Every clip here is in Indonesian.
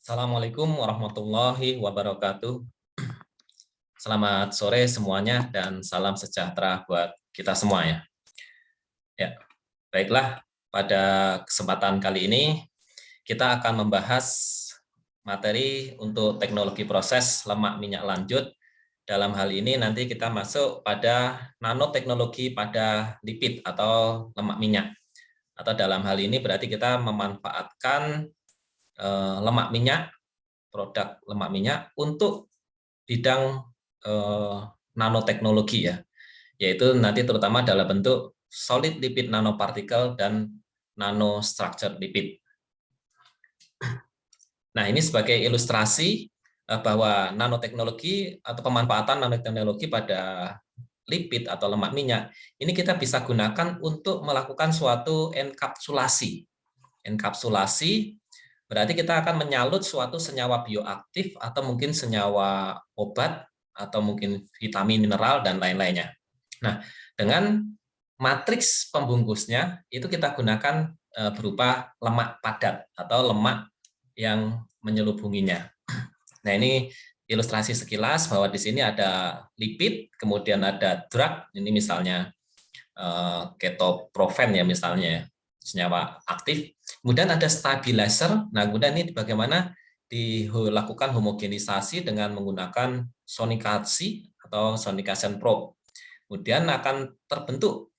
Assalamualaikum warahmatullahi wabarakatuh. Selamat sore semuanya dan salam sejahtera buat kita semua ya. Ya, baiklah, pada kesempatan kali ini kita akan membahas materi untuk teknologi proses lemak minyak lanjut. Dalam hal ini nanti kita masuk pada nanoteknologi pada lipid atau lemak minyak. Atau dalam hal ini berarti kita memanfaatkan lemak minyak, produk lemak minyak untuk bidang nanoteknologi ya, yaitu nanti terutama dalam bentuk solid lipid nanopartikel dan nanostructured lipid. Nah, ini sebagai ilustrasi bahwa nanoteknologi atau pemanfaatan nanoteknologi pada lipid atau lemak minyak, ini kita bisa gunakan untuk melakukan suatu enkapsulasi. Enkapsulasi berarti kita akan menyalut suatu senyawa bioaktif atau mungkin senyawa obat atau mungkin vitamin, mineral, dan lain-lainnya. Nah, dengan matriks pembungkusnya itu kita gunakan berupa lemak padat atau lemak yang menyelubunginya. Nah, ini ilustrasi sekilas bahwa di sini ada lipid, kemudian ada drug, ini misalnya ketoprofen ya misalnya, senyawa aktif. Kemudian ada stabilizer. Nah, kemudian ini bagaimana dilakukan homogenisasi dengan menggunakan sonikasi atau sonication probe. Kemudian akan terbentuk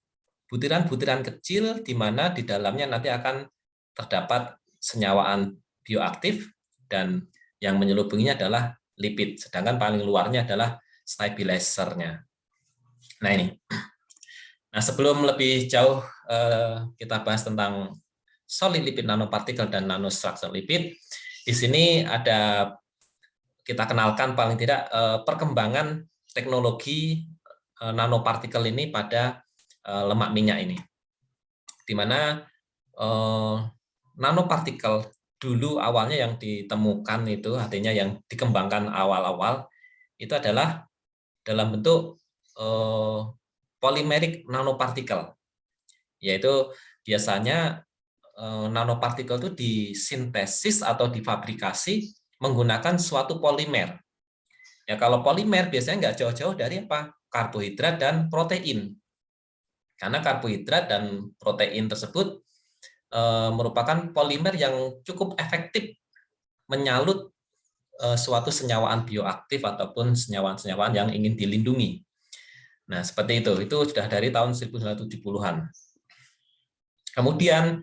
butiran-butiran kecil di mana di dalamnya nanti akan terdapat senyawaan bioaktif dan yang menyelubunginya adalah lipid, sedangkan paling luarnya adalah stabilizer-nya. Nah, ini. Nah, sebelum lebih jauh kita bahas tentang solid lipid nanopartikel dan nanostructured lipid, di sini ada kita kenalkan paling tidak perkembangan teknologi nanopartikel ini pada lemak minyak ini, di mana nanopartikel dulu awalnya yang ditemukan itu, artinya yang dikembangkan awal-awal itu adalah dalam bentuk polymeric nanopartikel, yaitu biasanya nanopartikel itu disintesis atau difabrikasi menggunakan suatu polimer. Ya, kalau polimer biasanya nggak jauh-jauh dari apa? Karbohidrat dan protein. Karena karbohidrat dan protein tersebut merupakan polimer yang cukup efektif menyalut suatu senyawaan bioaktif ataupun senyawaan-senyawaan yang ingin dilindungi. Nah, seperti itu. Itu sudah dari tahun 1970-an. Kemudian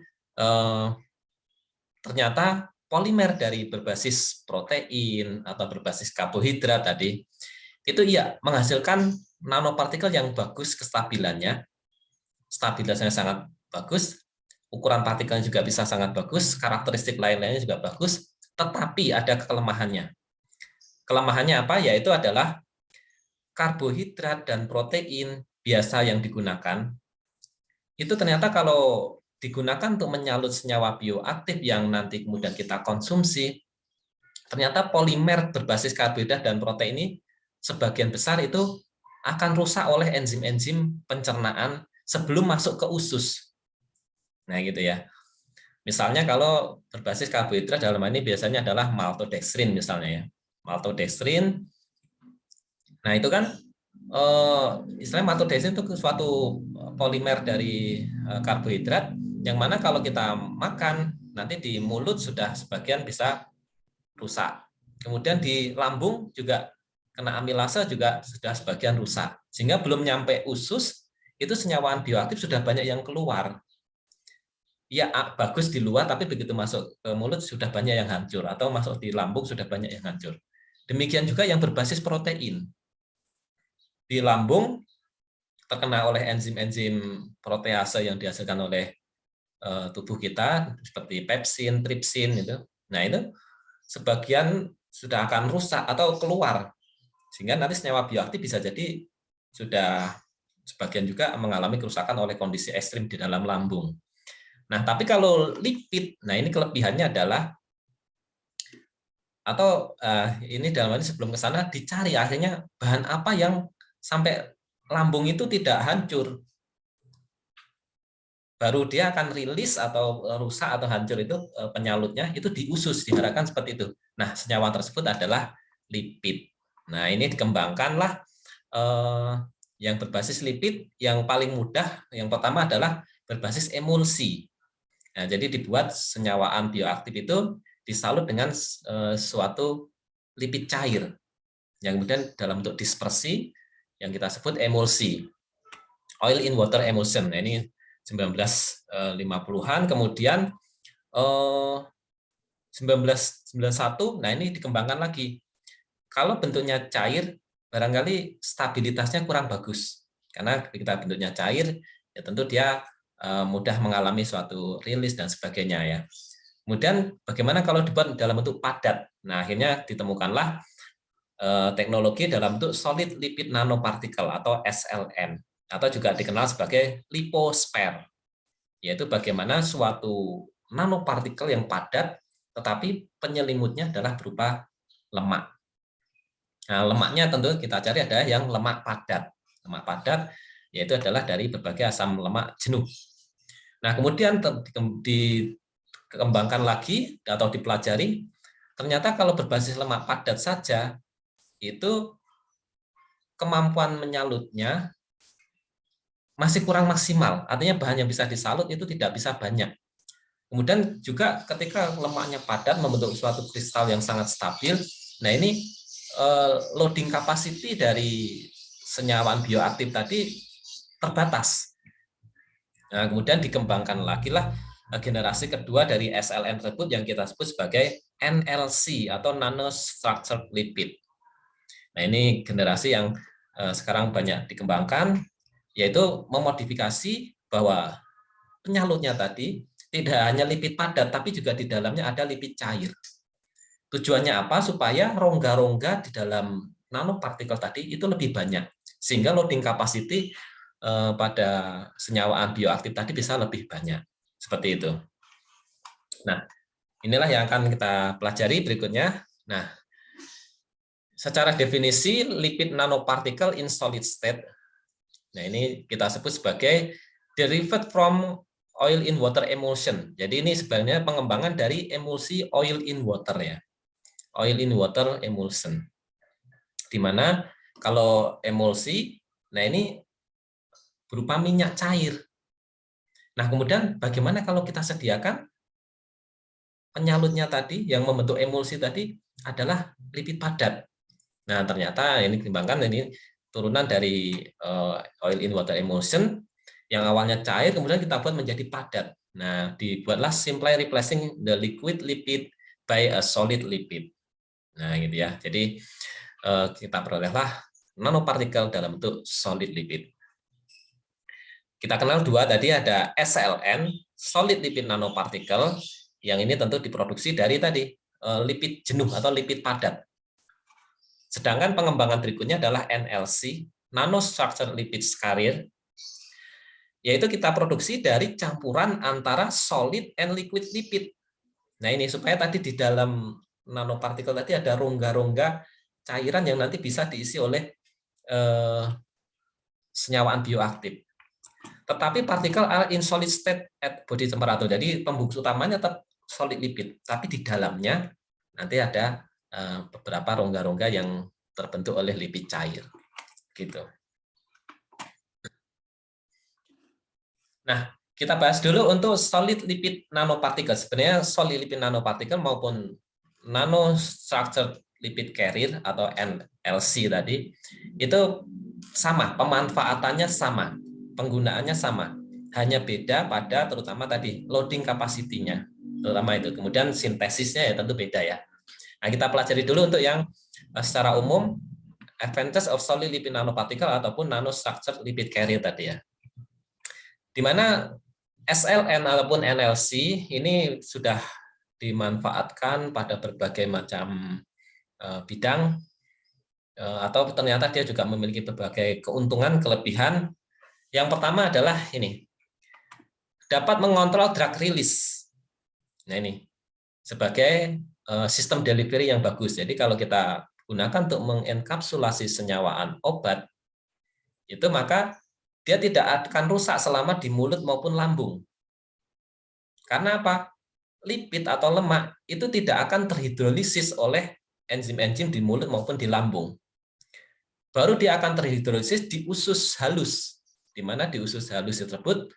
ternyata polimer dari berbasis protein atau berbasis karbohidrat tadi, itu iya menghasilkan nanopartikel yang bagus kestabilannya, stabilitasnya sangat bagus, ukuran partikelnya juga bisa sangat bagus, karakteristik lain-lainnya juga bagus, tetapi ada kelemahannya. Kelemahannya apa? Yaitu adalah karbohidrat dan protein biasa yang digunakan, itu ternyata kalau digunakan untuk menyalut senyawa bioaktif yang nanti kemudian kita konsumsi, ternyata polimer berbasis karbohidrat dan protein ini sebagian besar itu akan rusak oleh enzim-enzim pencernaan sebelum masuk ke usus. Nah, gitu ya. Misalnya kalau berbasis karbohidrat dalam ini biasanya adalah maltodextrin misalnya ya. Maltodextrin. Nah, itu kan istilahnya maltodextrin itu suatu polimer dari karbohidrat yang mana kalau kita makan nanti di mulut sudah sebagian bisa rusak. Kemudian di lambung juga kena amilase juga sudah sebagian rusak. Sehingga belum nyampe usus itu senyawaan bioaktif sudah banyak yang keluar. Ya, bagus di luar tapi begitu masuk ke mulut sudah banyak yang hancur atau masuk di lambung sudah banyak yang hancur. Demikian juga yang berbasis protein. Di lambung terkena oleh enzim-enzim protease yang dihasilkan oleh tubuh kita seperti pepsin, tripsin itu. Nah, itu sebagian sudah akan rusak atau keluar. Sehingga nanti senyawa bioaktif bisa jadi sudah sebagian juga mengalami kerusakan oleh kondisi ekstrim di dalam lambung. Nah, tapi kalau lipid, nah ini kelebihannya adalah atau ini dalam ini sebelum ke sana dicari akhirnya bahan apa yang sampai lambung itu tidak hancur. baru dia akan rilis atau rusak atau hancur itu penyalutnya itu di usus, diharapkan seperti itu. Nah, senyawa tersebut adalah lipid. Nah, ini dikembangkanlah yang berbasis lipid yang paling mudah. Yang pertama adalah berbasis emulsi. Nah, jadi dibuat senyawaan bioaktif itu disalut dengan suatu lipid cair yang kemudian dalam bentuk dispersi yang kita sebut emulsi. Oil in water emulsion. Nah, ini 1950-an, kemudian 1991, nah ini dikembangkan lagi. Kalau bentuknya cair, barangkali stabilitasnya kurang bagus. Karena kita bentuknya cair, ya tentu dia mudah mengalami suatu rilis dan sebagainya ya. Kemudian bagaimana kalau dibuat dalam bentuk padat? Nah, akhirnya ditemukanlah teknologi dalam bentuk solid lipid nanopartikel atau SLN, atau juga dikenal sebagai liposphere, yaitu bagaimana suatu nanopartikel yang padat tetapi penyelimutnya adalah berupa lemak. Nah, lemaknya tentu kita cari ada yang lemak padat. Lemak padat yaitu adalah dari berbagai asam lemak jenuh. Nah, kemudian dikembangkan lagi atau dipelajari, ternyata kalau berbasis lemak padat saja itu kemampuan menyalutnya masih kurang maksimal, artinya bahan yang bisa disalut itu tidak bisa banyak. Kemudian juga ketika lemaknya padat membentuk suatu kristal yang sangat stabil, nah ini loading capacity dari senyawaan bioaktif tadi terbatas. Nah, kemudian dikembangkan lagi lah generasi kedua dari SLN tersebut yang kita sebut sebagai NLC atau nanostructured lipid. Nah, ini generasi yang sekarang banyak dikembangkan, yaitu memodifikasi bahwa penyalutnya tadi tidak hanya lipid padat, tapi juga di dalamnya ada lipid cair. Tujuannya apa? Supaya rongga-rongga di dalam nanopartikel tadi itu lebih banyak, sehingga loading capacity pada senyawaan bioaktif tadi bisa lebih banyak. Seperti itu. Nah, inilah yang akan kita pelajari berikutnya. Nah, secara definisi lipid nanoparticle in solid state, nah ini kita sebut sebagai derived from oil in water emulsion. Jadi ini sebenarnya pengembangan dari emulsi oil in water ya. Oil in water emulsion. Di mana kalau emulsi, nah ini berupa minyak cair. Nah, kemudian bagaimana kalau kita sediakan penyalutnya tadi yang membentuk emulsi tadi adalah lipid padat. Nah, ternyata ini dikembangkan ini turunan dari oil in water emulsion yang awalnya cair kemudian kita buat menjadi padat. Nah, dibuatlah simply replacing the liquid lipid by a solid lipid. Nah, gitu ya. Jadi kita perolehlah nanopartikel dalam bentuk solid lipid. Kita kenal dua tadi, ada SLN, solid lipid nanopartikel, yang ini tentu diproduksi dari tadi lipid jenuh atau lipid padat. Sedangkan pengembangan berikutnya adalah NLC, nanostructured lipid carrier, yaitu kita produksi dari campuran antara solid and liquid lipid. Nah, ini supaya tadi di dalam nanopartikel tadi ada rongga-rongga cairan yang nanti bisa diisi oleh senyawaan bioaktif. Tetapi partikel are in solid state at body temperature. Jadi pembungkus utamanya tetap solid lipid, tapi di dalamnya nanti ada beberapa rongga-rongga yang terbentuk oleh lipid cair. Gitu. Nah, kita bahas dulu untuk solid lipid nanopartikel. Sebenarnya solid lipid nanopartikel maupun nanostructured lipid carrier atau NLC tadi itu sama, pemanfaatannya sama, penggunaannya sama. Hanya beda pada terutama tadi loading capacity-nya. Terutama itu. Kemudian sintesisnya ya tentu beda ya. Nah, kita pelajari dulu untuk yang secara umum advantage of solid lipid nanoparticle ataupun nanostructured lipid carrier tadi ya. Di mana SLN ataupun NLC ini sudah dimanfaatkan pada berbagai macam bidang, atau ternyata dia juga memiliki berbagai keuntungan, kelebihan. Yang pertama adalah ini, dapat mengontrol drug release. Nah ini, sebagai sistem delivery yang bagus. Jadi kalau kita gunakan untuk mengenkapsulasi senyawaan obat, itu maka dia tidak akan rusak selama di mulut maupun lambung. Karena apa? Lipid atau lemak itu tidak akan terhidrolisis oleh enzim-enzim di mulut maupun di lambung. Baru dia akan terhidrolisis di usus halus, di mana di usus halus tersebut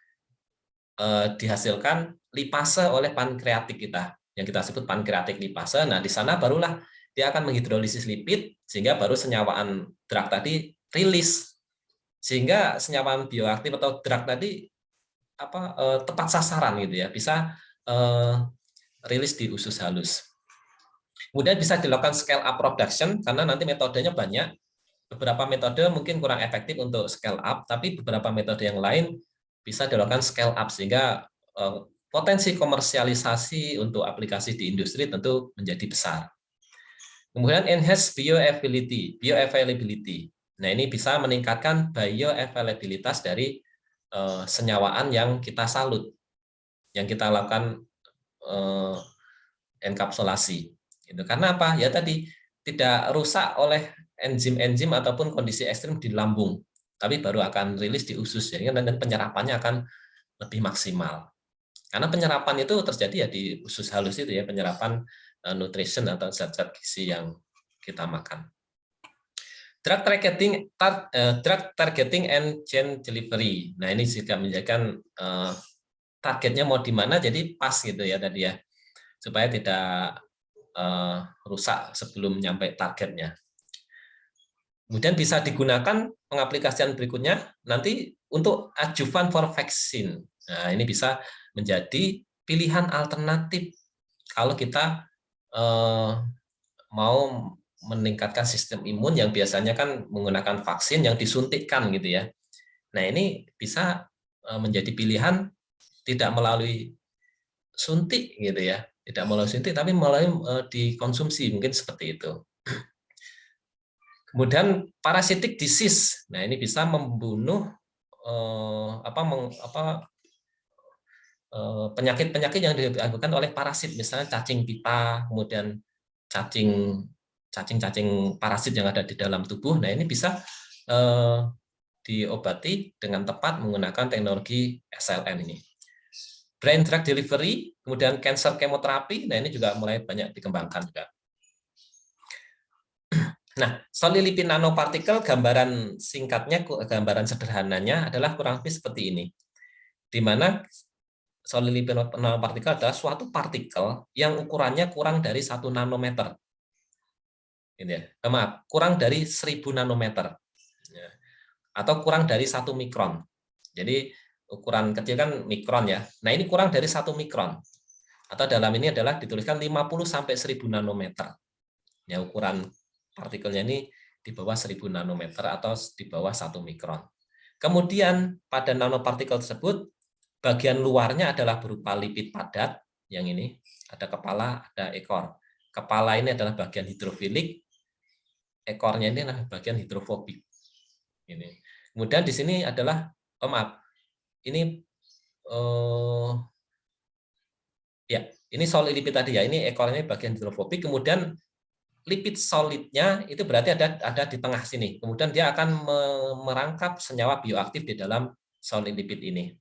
dihasilkan lipase oleh pankreatik kita, yang kita sebut pankreatik lipase. Nah, di sana barulah dia akan menghidrolisis lipid, sehingga baru senyawaan drug tadi rilis, sehingga senyawaan bioaktif atau drug tadi tepat sasaran gitu ya, bisa rilis di usus halus. Kemudian bisa dilakukan scale up production, karena nanti metodenya banyak. Beberapa metode mungkin kurang efektif untuk scale up, tapi beberapa metode yang lain bisa dilakukan scale up, sehingga potensi komersialisasi untuk aplikasi di industri tentu menjadi besar. Kemudian enhance bioavailability. Nah, ini bisa meningkatkan bioavailabilitas dari senyawaan yang kita salut, yang kita lakukan enkapsulasi. Gitu. Karena apa? Ya tadi tidak rusak oleh enzim-enzim ataupun kondisi ekstrim di lambung, tapi baru akan rilis di usus, jadi dan penyerapannya akan lebih maksimal. Karena penyerapan itu terjadi ya di usus halus itu ya, penyerapan nutrition atau zat-zat gizi yang kita makan. Drug targeting and gene delivery. Nah, ini juga menjadikan targetnya mau di mana, jadi pas gitu ya tadi ya, supaya tidak rusak sebelum nyampe targetnya. Kemudian bisa digunakan pengaplikasian berikutnya nanti untuk adjuvan for vaccine. Nah, ini bisa menjadi pilihan alternatif kalau kita mau meningkatkan sistem imun yang biasanya kan menggunakan vaksin yang disuntikkan gitu ya. Nah, ini bisa menjadi pilihan tidak melalui suntik gitu ya, tidak melalui suntik tapi melalui dikonsumsi, mungkin seperti itu. Kemudian parasitic disease. Nah, ini bisa membunuh penyakit-penyakit yang diakibatkan oleh parasit, misalnya cacing pita, kemudian cacing parasit yang ada di dalam tubuh. Nah, ini bisa diobati dengan tepat menggunakan teknologi SLN ini. Brain drug delivery, kemudian cancer chemoterapi. Nah, ini juga mulai banyak dikembangkan juga. Nah, solid lipid nanopartikel, gambaran singkatnya, gambaran sederhananya adalah kurang lebih seperti ini. Di mana solid lipid nanopartikel adalah suatu partikel yang ukurannya kurang dari 1 nanometer. Gitu ya. Maaf, kurang dari 1000 nanometer. Ya. Atau kurang dari 1 mikron. Jadi ukuran kecil kan mikron ya. Nah, ini kurang dari 1 mikron. Atau dalam ini adalah dituliskan 50 sampai 1000 nanometer. Ya, ukuran partikelnya ini di bawah 1000 nanometer atau di bawah 1 mikron. Kemudian pada nanopartikel tersebut, bagian luarnya adalah berupa lipid padat, yang ini, ada kepala, ada ekor. Kepala ini adalah bagian hidrofilik, ekornya ini adalah bagian hidrofobik. Ini. Kemudian di sini adalah, ini ini solid lipid tadi ya, ini ekornya bagian hidrofobik, kemudian lipid solidnya itu berarti ada di tengah sini. Kemudian dia akan merangkap senyawa bioaktif di dalam solid lipid ini.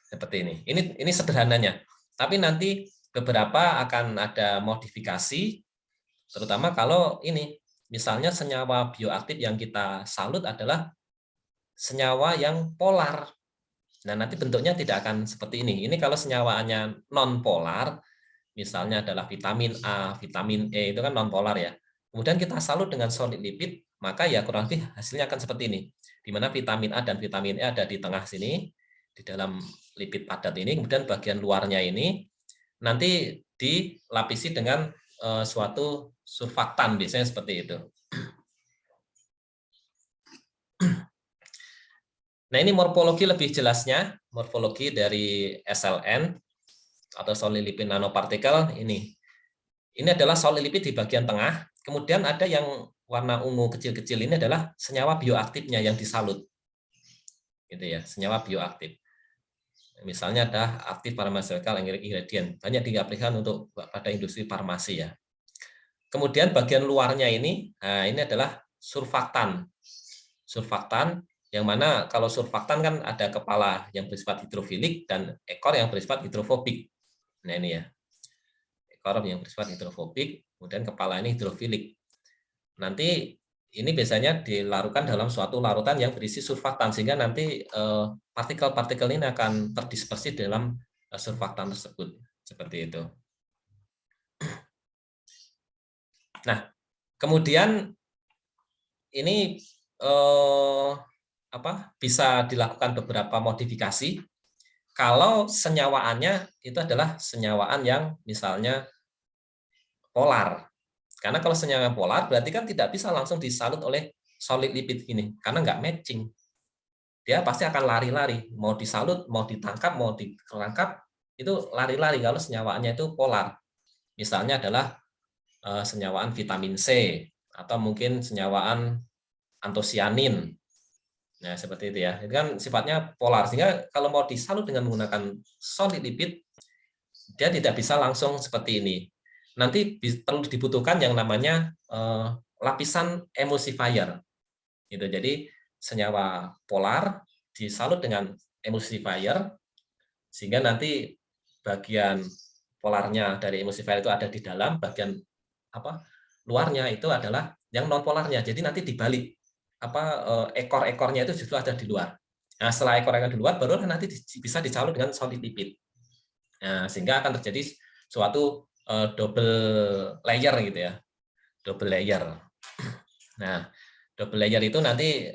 Seperti ini. Ini sederhananya. Tapi nanti beberapa akan ada modifikasi, terutama kalau ini, misalnya senyawa bioaktif yang kita salut adalah senyawa yang polar. Nah, nanti bentuknya tidak akan seperti ini. Ini kalau senyawaannya non polar, misalnya adalah vitamin A, vitamin E, itu kan non-polar ya. Kemudian kita salut dengan solid lipid, maka ya kurang lebih hasilnya akan seperti ini. Di mana vitamin A dan vitamin E ada di tengah sini, di dalam lipid padat ini, kemudian bagian luarnya ini nanti dilapisi dengan suatu surfaktan, biasanya seperti itu. Nah, ini morfologi lebih jelasnya, morfologi dari SLN, atau solid lipid nanopartikel ini. Ini adalah solid lipid di bagian tengah, kemudian ada yang warna ungu kecil-kecil ini adalah senyawa bioaktifnya yang disalut. Gitu ya, senyawa bioaktif. Misalnya ada aktif pharmaceutical ingredient, banyak diaplikasikan untuk pada industri farmasi ya. Kemudian bagian luarnya ini, nah ini adalah surfaktan. Surfaktan Yang mana kalau surfaktan kan ada kepala yang bersifat hidrofilik dan ekor yang bersifat hidrofobik. Nah ini ya, ekor yang bersifat hidrofobik, kemudian kepala ini hidrofilik. Nanti ini biasanya dilarutkan dalam suatu larutan yang berisi surfaktan, sehingga nanti partikel-partikel ini akan terdispersi dalam surfaktan tersebut. Seperti itu. Nah, kemudian ini bisa dilakukan beberapa modifikasi kalau senyawaannya itu adalah senyawaan yang misalnya polar. Karena kalau senyawa polar berarti kan tidak bisa langsung disalut oleh solid lipid ini, karena nggak matching. Dia pasti akan lari-lari, mau disalut, mau ditangkap, mau dikerangkap, itu lari-lari kalau senyawaannya itu polar. Misalnya adalah senyawaan vitamin C, atau mungkin senyawaan antosianin. Nah, seperti itu ya. Itu kan sifatnya polar, sehingga kalau mau disalut dengan menggunakan solid lipid, dia tidak bisa langsung seperti ini. Nanti perlu dibutuhkan yang namanya lapisan emulsifier. Gitu. Jadi senyawa polar disalut dengan emulsifier, sehingga nanti bagian polarnya dari emulsifier itu ada di dalam, bagian luarnya itu adalah yang non polarnya. Jadi nanti dibalik, ekor-ekornya itu justru ada di luar. Nah, setelah ekor-ekor di luar, baru nanti bisa dicalut dengan solid lipid. Nah, sehingga akan terjadi suatu double layer gitu ya, double layer. Nah, double layer itu nanti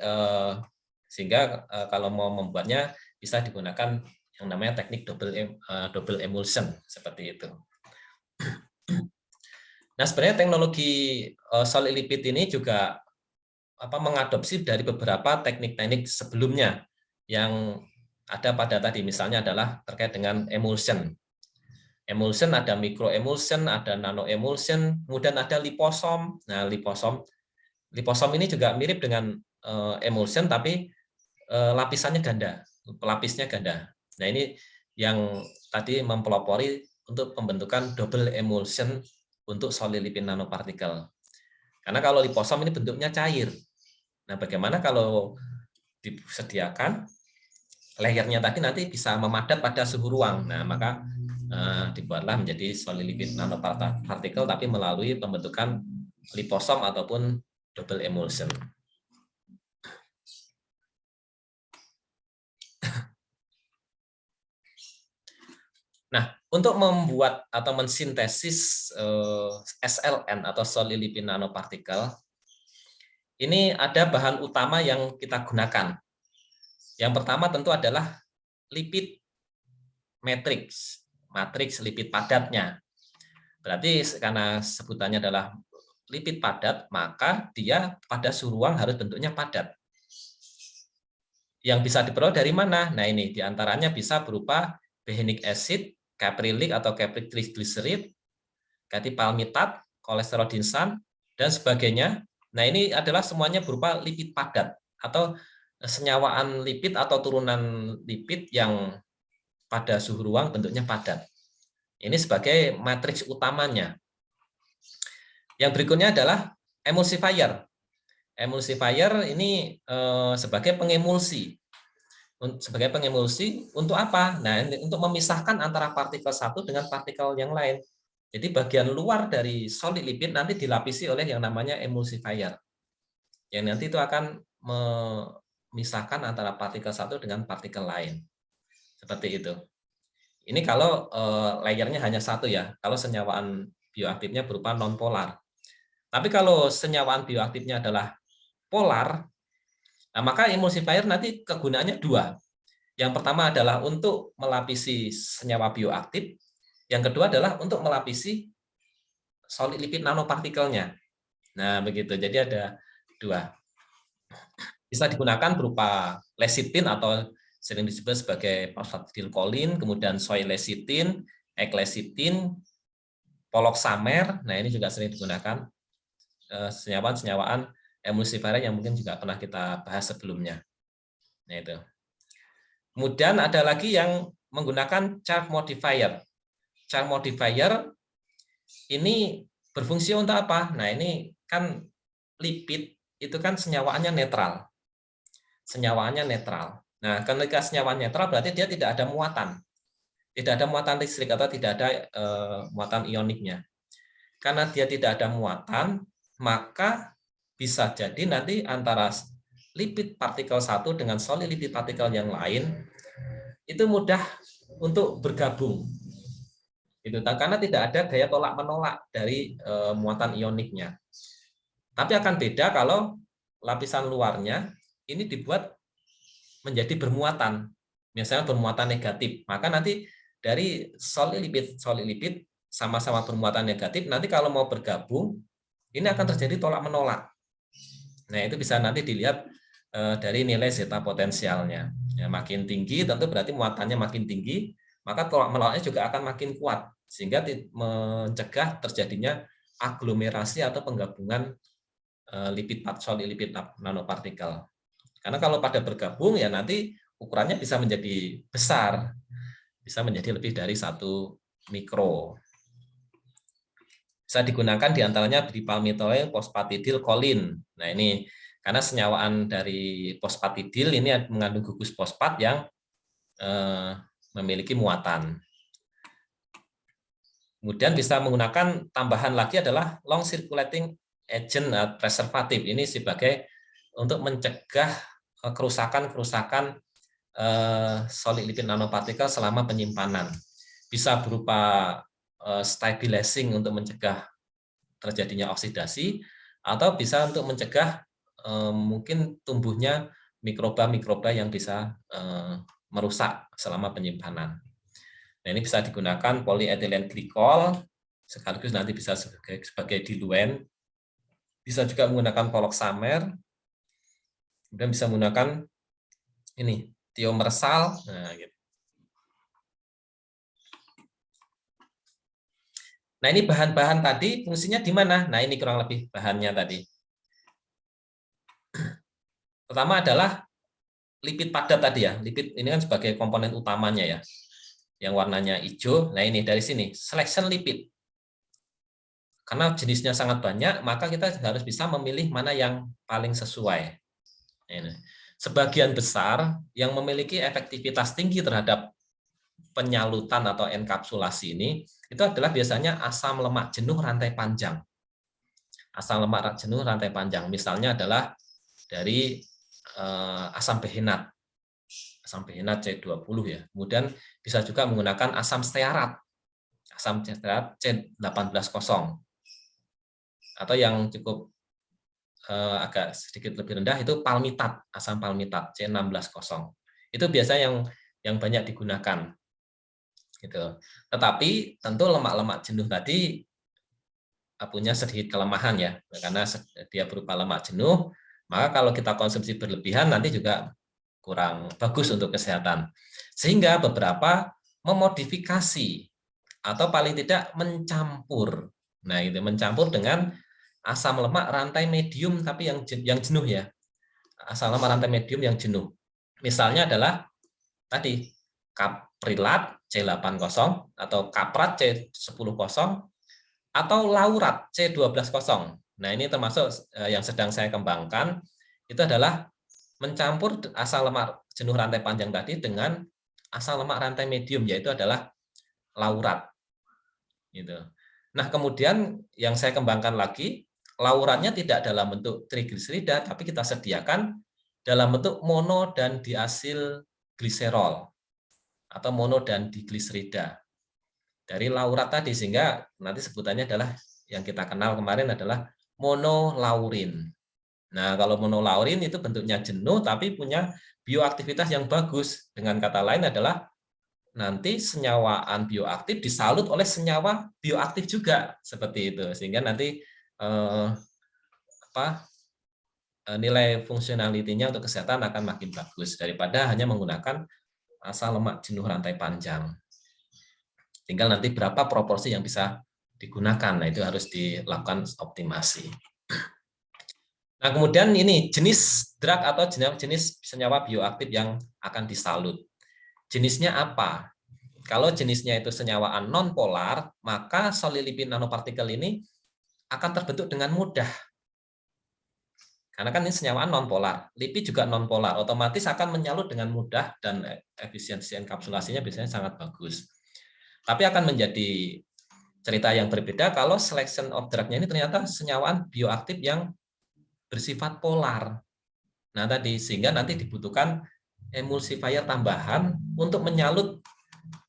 sehingga kalau mau membuatnya bisa digunakan yang namanya teknik double emulsion seperti itu. Nah, sebenarnya teknologi solid lipid ini juga mengadopsi dari beberapa teknik-teknik sebelumnya yang ada pada tadi, misalnya adalah terkait dengan emulsion. Emulsion ada microemulsion, ada nanoemulsion, kemudian ada liposom. Nah, liposom ini juga mirip dengan emulsion, tapi lapisannya ganda, pelapisnya ganda. Nah, ini yang tadi mempelopori untuk pembentukan double emulsion untuk solid lipid nanopartikel. Karena kalau liposom ini bentuknya cair. Nah, bagaimana kalau disediakan layernya tadi nanti bisa memadat pada suhu ruang. Nah, maka dibuatlah menjadi solid lipid nanopartikel tapi melalui pembentukan liposom ataupun double emulsion. Nah, untuk membuat atau mensintesis SLN atau solid lipid nanopartikel, ini ada bahan utama yang kita gunakan. Yang pertama tentu adalah lipid matrix, matriks lipid padatnya. Berarti karena sebutannya adalah lipid padat, maka dia pada suhu ruang harus bentuknya padat. Yang bisa diperoleh dari mana? Nah, ini diantaranya bisa berupa behenic acid, caprylic atau caprylic triglyceride, catipalmitat, kolesterol dinsan, dan sebagainya. Nah, ini adalah semuanya berupa lipid padat atau senyawaan lipid atau turunan lipid yang pada suhu ruang bentuknya padat. Ini sebagai matriks utamanya. Yang berikutnya adalah emulsifier. Emulsifier ini sebagai pengemulsi. Sebagai pengemulsi untuk apa? Nah, untuk memisahkan antara partikel satu dengan partikel yang lain. Jadi bagian luar dari solid lipid nanti dilapisi oleh yang namanya emulsifier. Yang nanti itu akan memisahkan antara partikel satu dengan partikel lain. Seperti itu. Ini kalau layernya hanya satu ya, kalau senyawaan bioaktifnya berupa non-polar. Tapi kalau senyawaan bioaktifnya adalah polar, nah maka emulsifier nanti kegunaannya dua. Yang pertama adalah untuk melapisi senyawa bioaktif, yang kedua adalah untuk melapisi solid lipid nanopartikelnya. Nah, begitu. Jadi ada dua. Bisa digunakan berupa lecithin atau sering disebut sebagai phosphatidylcholine, kemudian soy lecithin, egg lecithin, poloxamer. Nah, ini juga sering digunakan senyawaan-senyawaan emulsifier yang mungkin juga pernah kita bahas sebelumnya. Nah, itu. Kemudian ada lagi yang menggunakan charge modifier. Charge modifier ini berfungsi untuk apa? Nah, ini kan lipid itu kan senyawaannya netral. senyawaannya netral. Nah, ketika senyawa netral berarti dia tidak ada muatan. Tidak ada muatan listrik atau tidak ada muatan ioniknya. Karena dia tidak ada muatan, maka bisa jadi nanti antara lipid partikel satu dengan solid lipid partikel yang lain itu mudah untuk bergabung. Itu karena tidak ada gaya tolak menolak dari muatan ioniknya. Tapi akan beda kalau lapisan luarnya ini dibuat menjadi bermuatan, misalnya bermuatan negatif. Maka nanti dari solid lipid sama-sama bermuatan negatif, nanti kalau mau bergabung, ini akan terjadi tolak menolak. Nah, itu bisa nanti dilihat dari nilai zeta potensialnya. Ya, makin tinggi tentu berarti muatannya makin tinggi, maka tolak menolaknya juga akan makin kuat, sehingga mencegah terjadinya aglomerasi atau penggabungan solid lipid nanopartikel. Karena kalau pada bergabung ya nanti ukurannya bisa menjadi besar, bisa menjadi lebih dari 1 mikro. Bisa digunakan diantaranya di palmitoil, fosfatidil, kolin. Nah ini karena senyawaan dari fosfatidil ini mengandung gugus fosfat yang memiliki muatan. Kemudian bisa menggunakan tambahan lagi adalah long circulating agent preservatif. Ini sebagai untuk mencegah kerusakan-kerusakan solid lipid nanopartikel selama penyimpanan. Bisa berupa stabilizing untuk mencegah terjadinya oksidasi, atau bisa untuk mencegah mungkin tumbuhnya mikroba-mikroba yang bisa merusak selama penyimpanan. Nah, ini bisa digunakan polyethylene glycol, sekaligus nanti bisa sebagai diluent. Bisa juga menggunakan poloxamer, kemudian bisa menggunakan ini tiomersal. Nah, gitu. Nah, ini bahan-bahan tadi fungsinya di mana? Nah, ini kurang lebih bahannya tadi. Pertama adalah lipid padat tadi ya. Lipid ini kan sebagai komponen utamanya ya. Yang warnanya hijau. Nah, ini dari sini, selection lipid. Karena jenisnya sangat banyak, maka kita harus bisa memilih mana yang paling sesuai. Ini. Sebagian besar yang memiliki efektivitas tinggi terhadap penyalutan atau enkapsulasi ini, itu adalah biasanya asam lemak jenuh rantai panjang. Asam lemak jenuh rantai panjang, misalnya adalah dari asam behenat. Asam behenat C20 ya. Kemudian bisa juga menggunakan asam stearat. Asam stearat C18,0. Atau yang cukup agak sedikit lebih rendah itu palmitat, asam palmitat C16,0. Itu biasanya yang banyak digunakan. Gitu. Tetapi tentu lemak-lemak jenuh tadi punya sedikit kelemahan ya, karena dia berupa lemak jenuh, maka kalau kita konsumsi berlebihan nanti juga kurang bagus untuk kesehatan. Sehingga beberapa memodifikasi atau paling tidak mencampur. Nah, itu mencampur dengan asam lemak rantai medium tapi yang jenuh ya. Asam lemak rantai medium yang jenuh. Misalnya adalah tadi kaprilat C80 atau kaprat C10,0 atau laurat C12,0. Nah, ini termasuk yang sedang saya kembangkan, itu adalah mencampur asam lemak jenuh rantai panjang tadi dengan asam lemak rantai medium, yaitu adalah laurat. Gitu. Nah, kemudian yang saya kembangkan lagi, lauratnya tidak dalam bentuk trigliserida, tapi kita sediakan dalam bentuk mono dan diasil gliserol atau mono dan digliserida dari laurat tadi, sehingga nanti sebutannya adalah yang kita kenal kemarin adalah monolaurin. Nah, kalau monolaurin itu bentuknya jenuh tapi punya bioaktivitas yang bagus. Dengan kata lain adalah nanti senyawaan bioaktif disalut oleh senyawa bioaktif juga seperti itu, sehingga nanti nilai fungsionalitinya untuk kesehatan akan makin bagus daripada hanya menggunakan asam lemak jenuh rantai panjang. Tinggal nanti berapa proporsi yang bisa digunakan. Nah, itu harus dilakukan optimasi. Nah, kemudian ini jenis drug atau jenis senyawa bioaktif yang akan disalut. Jenisnya apa? Kalau jenisnya itu senyawaan non-polar, maka solid lipid nanopartikel ini akan terbentuk dengan mudah. Karena kan ini senyawaan nonpolar, lipid juga nonpolar, otomatis akan menyalut dengan mudah dan efisiensi enkapsulasinya biasanya sangat bagus. Tapi akan menjadi cerita yang berbeda kalau selection of drug-nya ini ternyata senyawaan bioaktif yang bersifat polar. Nah tadi, sehingga nanti dibutuhkan emulsifier tambahan untuk menyalut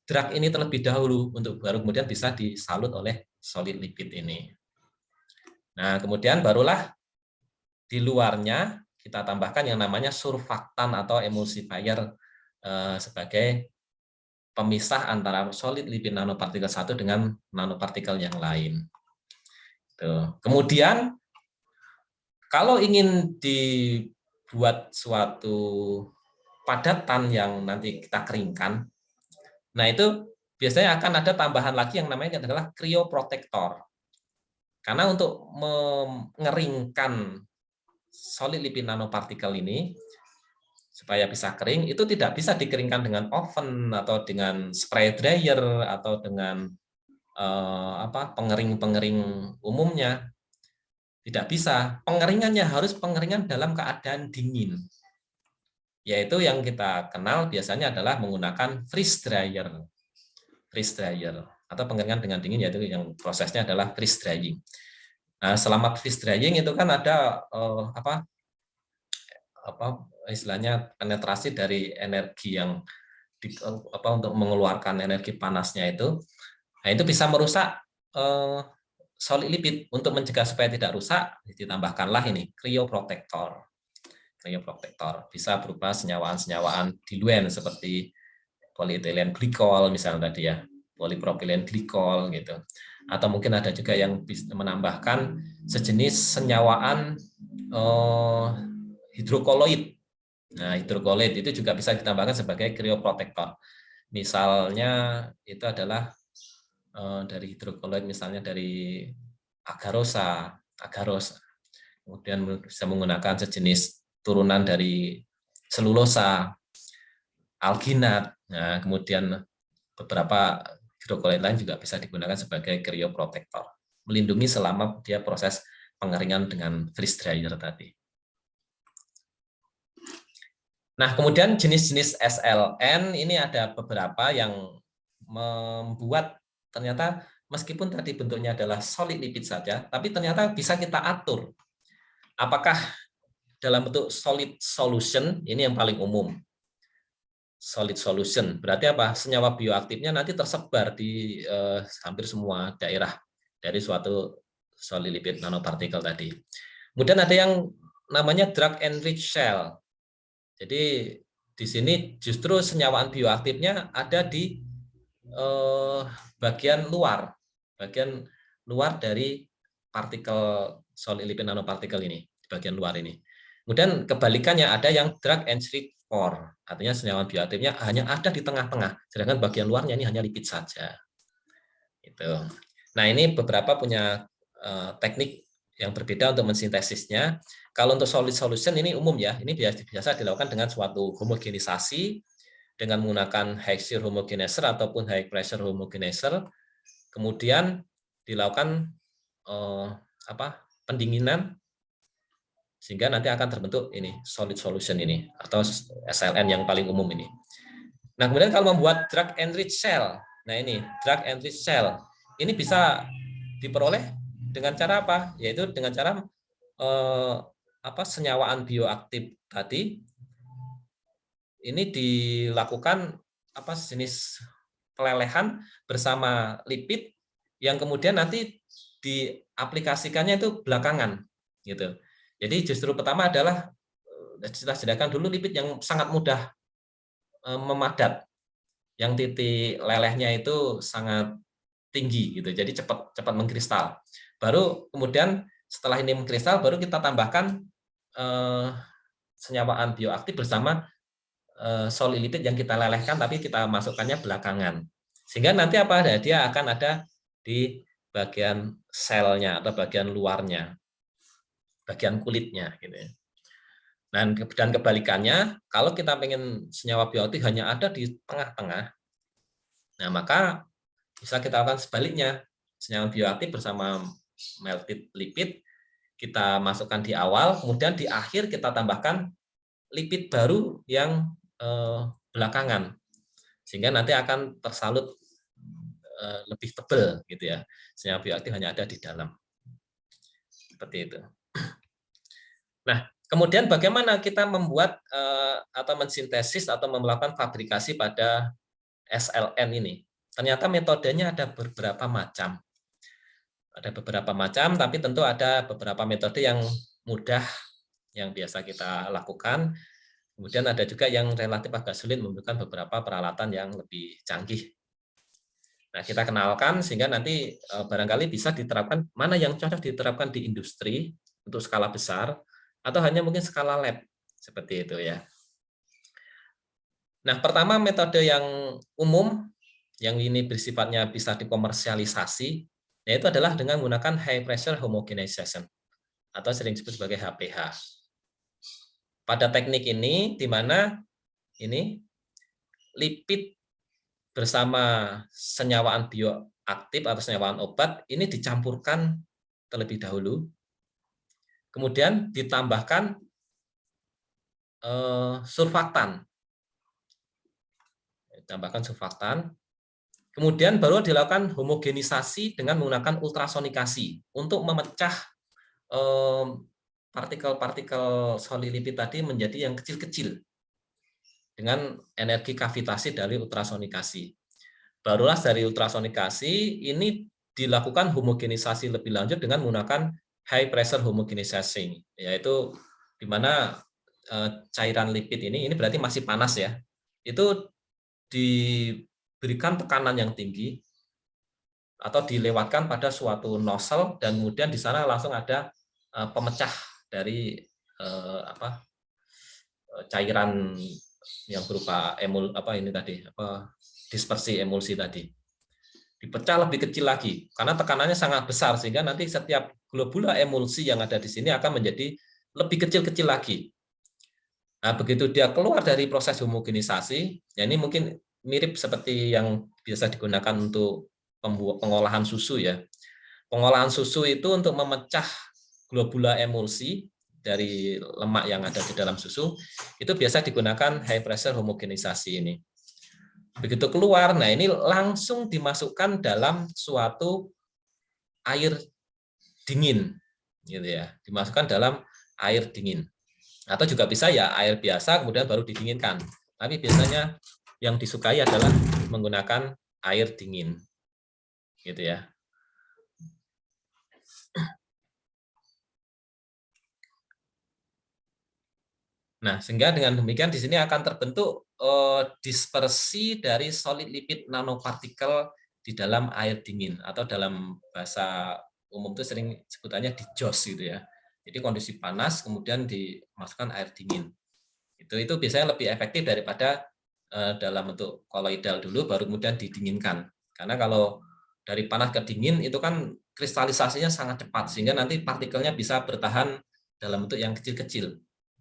drug ini terlebih dahulu, untuk baru kemudian bisa disalut oleh solid lipid ini. Nah kemudian barulah di luarnya kita tambahkan yang namanya surfaktan atau emulsifier sebagai pemisah antara solid lipid nanopartikel satu dengan nanopartikel yang lain. Tuh. Kemudian kalau ingin dibuat suatu padatan yang nanti kita keringkan, nah itu biasanya akan ada tambahan lagi yang namanya adalah cryoprotector. Karena untuk mengeringkan solid lipid nanopartikel ini supaya bisa kering, itu tidak bisa dikeringkan dengan oven atau dengan spray dryer atau dengan pengering-pengering umumnya. Tidak bisa. Pengeringannya harus pengeringan dalam keadaan dingin. Yaitu yang kita kenal biasanya adalah menggunakan freeze dryer. Freeze dryer atau pengeringan dengan dingin, yaitu yang prosesnya adalah freeze drying. Nah, selama freeze drying itu kan ada istilahnya penetrasi dari energi yang untuk mengeluarkan energi panasnya itu. Nah, itu bisa merusak solid lipid. Untuk mencegah supaya tidak rusak, ditambahkanlah ini cryoprotector. Cryoprotector bisa berupa senyawaan-senyawaan diluen seperti polyethylene glycol misalnya tadi ya, polypropylene glycol gitu. Atau mungkin ada juga yang bisa menambahkan sejenis senyawaan hidrokoloid. Nah, hidrokoloid itu juga bisa ditambahkan sebagai cryoprotector. Misalnya itu adalah dari hidrokoloid, misalnya dari agarosa. Kemudian bisa menggunakan sejenis turunan dari selulosa, alginat. Nah, kemudian beberapa hidrokoloid lain juga bisa digunakan sebagai cryoprotector, melindungi selama dia proses pengeringan dengan freeze dryer tadi. Nah, kemudian jenis-jenis SLN ini ada beberapa yang membuat ternyata meskipun tadi bentuknya adalah solid lipid saja, tapi ternyata bisa kita atur. Apakah dalam bentuk solid solution, ini yang paling umum. Solid solution, berarti apa? Senyawa bioaktifnya nanti tersebar di hampir semua daerah dari suatu solid lipid nanopartikel tadi. Kemudian ada yang namanya drug enriched shell. Jadi di sini justru senyawaan bioaktifnya ada di bagian luar dari partikel solid lipid nanopartikel ini, di bagian luar ini. Kemudian kebalikannya ada yang drug enriched core, artinya senyawaan bioaktifnya hanya ada di tengah-tengah, sedangkan bagian luarnya ini hanya lipid saja. Gitu. Nah ini beberapa punya teknik yang berbeda untuk mensintesisnya. Kalau untuk solid solution ini umum ya, ini biasa dilakukan dengan suatu homogenisasi dengan menggunakan high shear homogenizer ataupun high pressure homogenizer, kemudian dilakukan pendinginan sehingga nanti akan terbentuk ini solid solution ini atau SLN yang paling umum ini. Nah kemudian kalau membuat drug enriched shell, nah ini drug enriched shell ini bisa diperoleh dengan cara apa? Yaitu dengan cara senyawaan bioaktif tadi ini dilakukan jenis pelelehan bersama lipid yang kemudian nanti diaplikasikannya itu belakangan gitu. Jadi justru pertama adalah kita sediakan dulu lipid yang sangat mudah memadat, yang titik lelehnya itu sangat tinggi gitu, jadi cepat mengkristal. Baru kemudian setelah ini mengkristal, baru kita tambahkan senyawaan bioaktif bersama solid lipid yang kita lelehkan, tapi kita masukkannya belakangan. Sehingga nanti dia akan ada di bagian selnya atau bagian luarnya, bagian kulitnya gitu ya. Dan kebalikannya, kalau kita pengen senyawa bioaktif hanya ada di tengah-tengah, nah maka bisa kita lakukan sebaliknya, senyawa bioaktif bersama melted lipid kita masukkan di awal, kemudian di akhir kita tambahkan lipid baru yang belakangan, sehingga nanti akan tersalut lebih tebal gitu ya. Senyawa bioaktif hanya ada di dalam. Seperti itu. Nah, kemudian bagaimana kita membuat atau mensintesis atau melakukan fabrikasi pada SLN ini? Ternyata metodenya ada beberapa macam. Ada beberapa macam, tapi tentu ada beberapa metode yang mudah yang biasa kita lakukan. Kemudian ada juga yang relatif agak sulit, membutuhkan beberapa peralatan yang lebih canggih. Nah, kita kenalkan sehingga nanti barangkali bisa diterapkan, mana yang cocok diterapkan di industri untuk skala besar, atau hanya mungkin skala lab, seperti itu ya. Nah, pertama metode yang umum, yang ini bersifatnya bisa dikomersialisasi, yaitu adalah dengan menggunakan high pressure homogenization, atau sering disebut sebagai HPH. Pada teknik ini, di mana ini lipid bersama senyawaan bioaktif atau senyawaan obat ini dicampurkan terlebih dahulu, kemudian ditambahkan surfaktan, kemudian baru dilakukan homogenisasi dengan menggunakan ultrasonikasi untuk memecah partikel-partikel solilipid tadi menjadi yang kecil-kecil dengan energi kavitasi dari ultrasonikasi. Barulah dari ultrasonikasi ini dilakukan homogenisasi lebih lanjut dengan menggunakan high pressure homogenization, yaitu di mana cairan lipid ini berarti masih panas ya, itu diberikan tekanan yang tinggi atau dilewatkan pada suatu nozzle dan kemudian di sana langsung ada pemecah dari cairan yang berupa dispersi emulsi tadi, dipecah lebih kecil lagi karena tekanannya sangat besar sehingga nanti setiap globula emulsi yang ada di sini akan menjadi lebih kecil-kecil lagi. Nah, begitu dia keluar dari proses homogenisasi, ya ini mungkin mirip seperti yang biasa digunakan untuk pengolahan susu ya. Pengolahan susu itu untuk memecah globula emulsi dari lemak yang ada di dalam susu, itu biasa digunakan high pressure homogenisasi ini. Begitu keluar, nah ini langsung dimasukkan dalam suatu air dingin, gitu ya, dimasukkan dalam air dingin. Atau juga bisa ya air biasa kemudian baru didinginkan. Tapi biasanya yang disukai adalah menggunakan air dingin, gitu ya. Nah, sehingga dengan demikian di sini akan terbentuk dispersi dari solid lipid nanopartikel di dalam air dingin, atau dalam bahasa umum itu sering sebutannya dijos gitu ya. Jadi kondisi panas kemudian dimasukkan air dingin. Itu biasanya lebih efektif daripada dalam bentuk koloidal dulu baru kemudian didinginkan. Karena kalau dari panas ke dingin itu kan kristalisasinya sangat cepat sehingga nanti partikelnya bisa bertahan dalam bentuk yang kecil-kecil.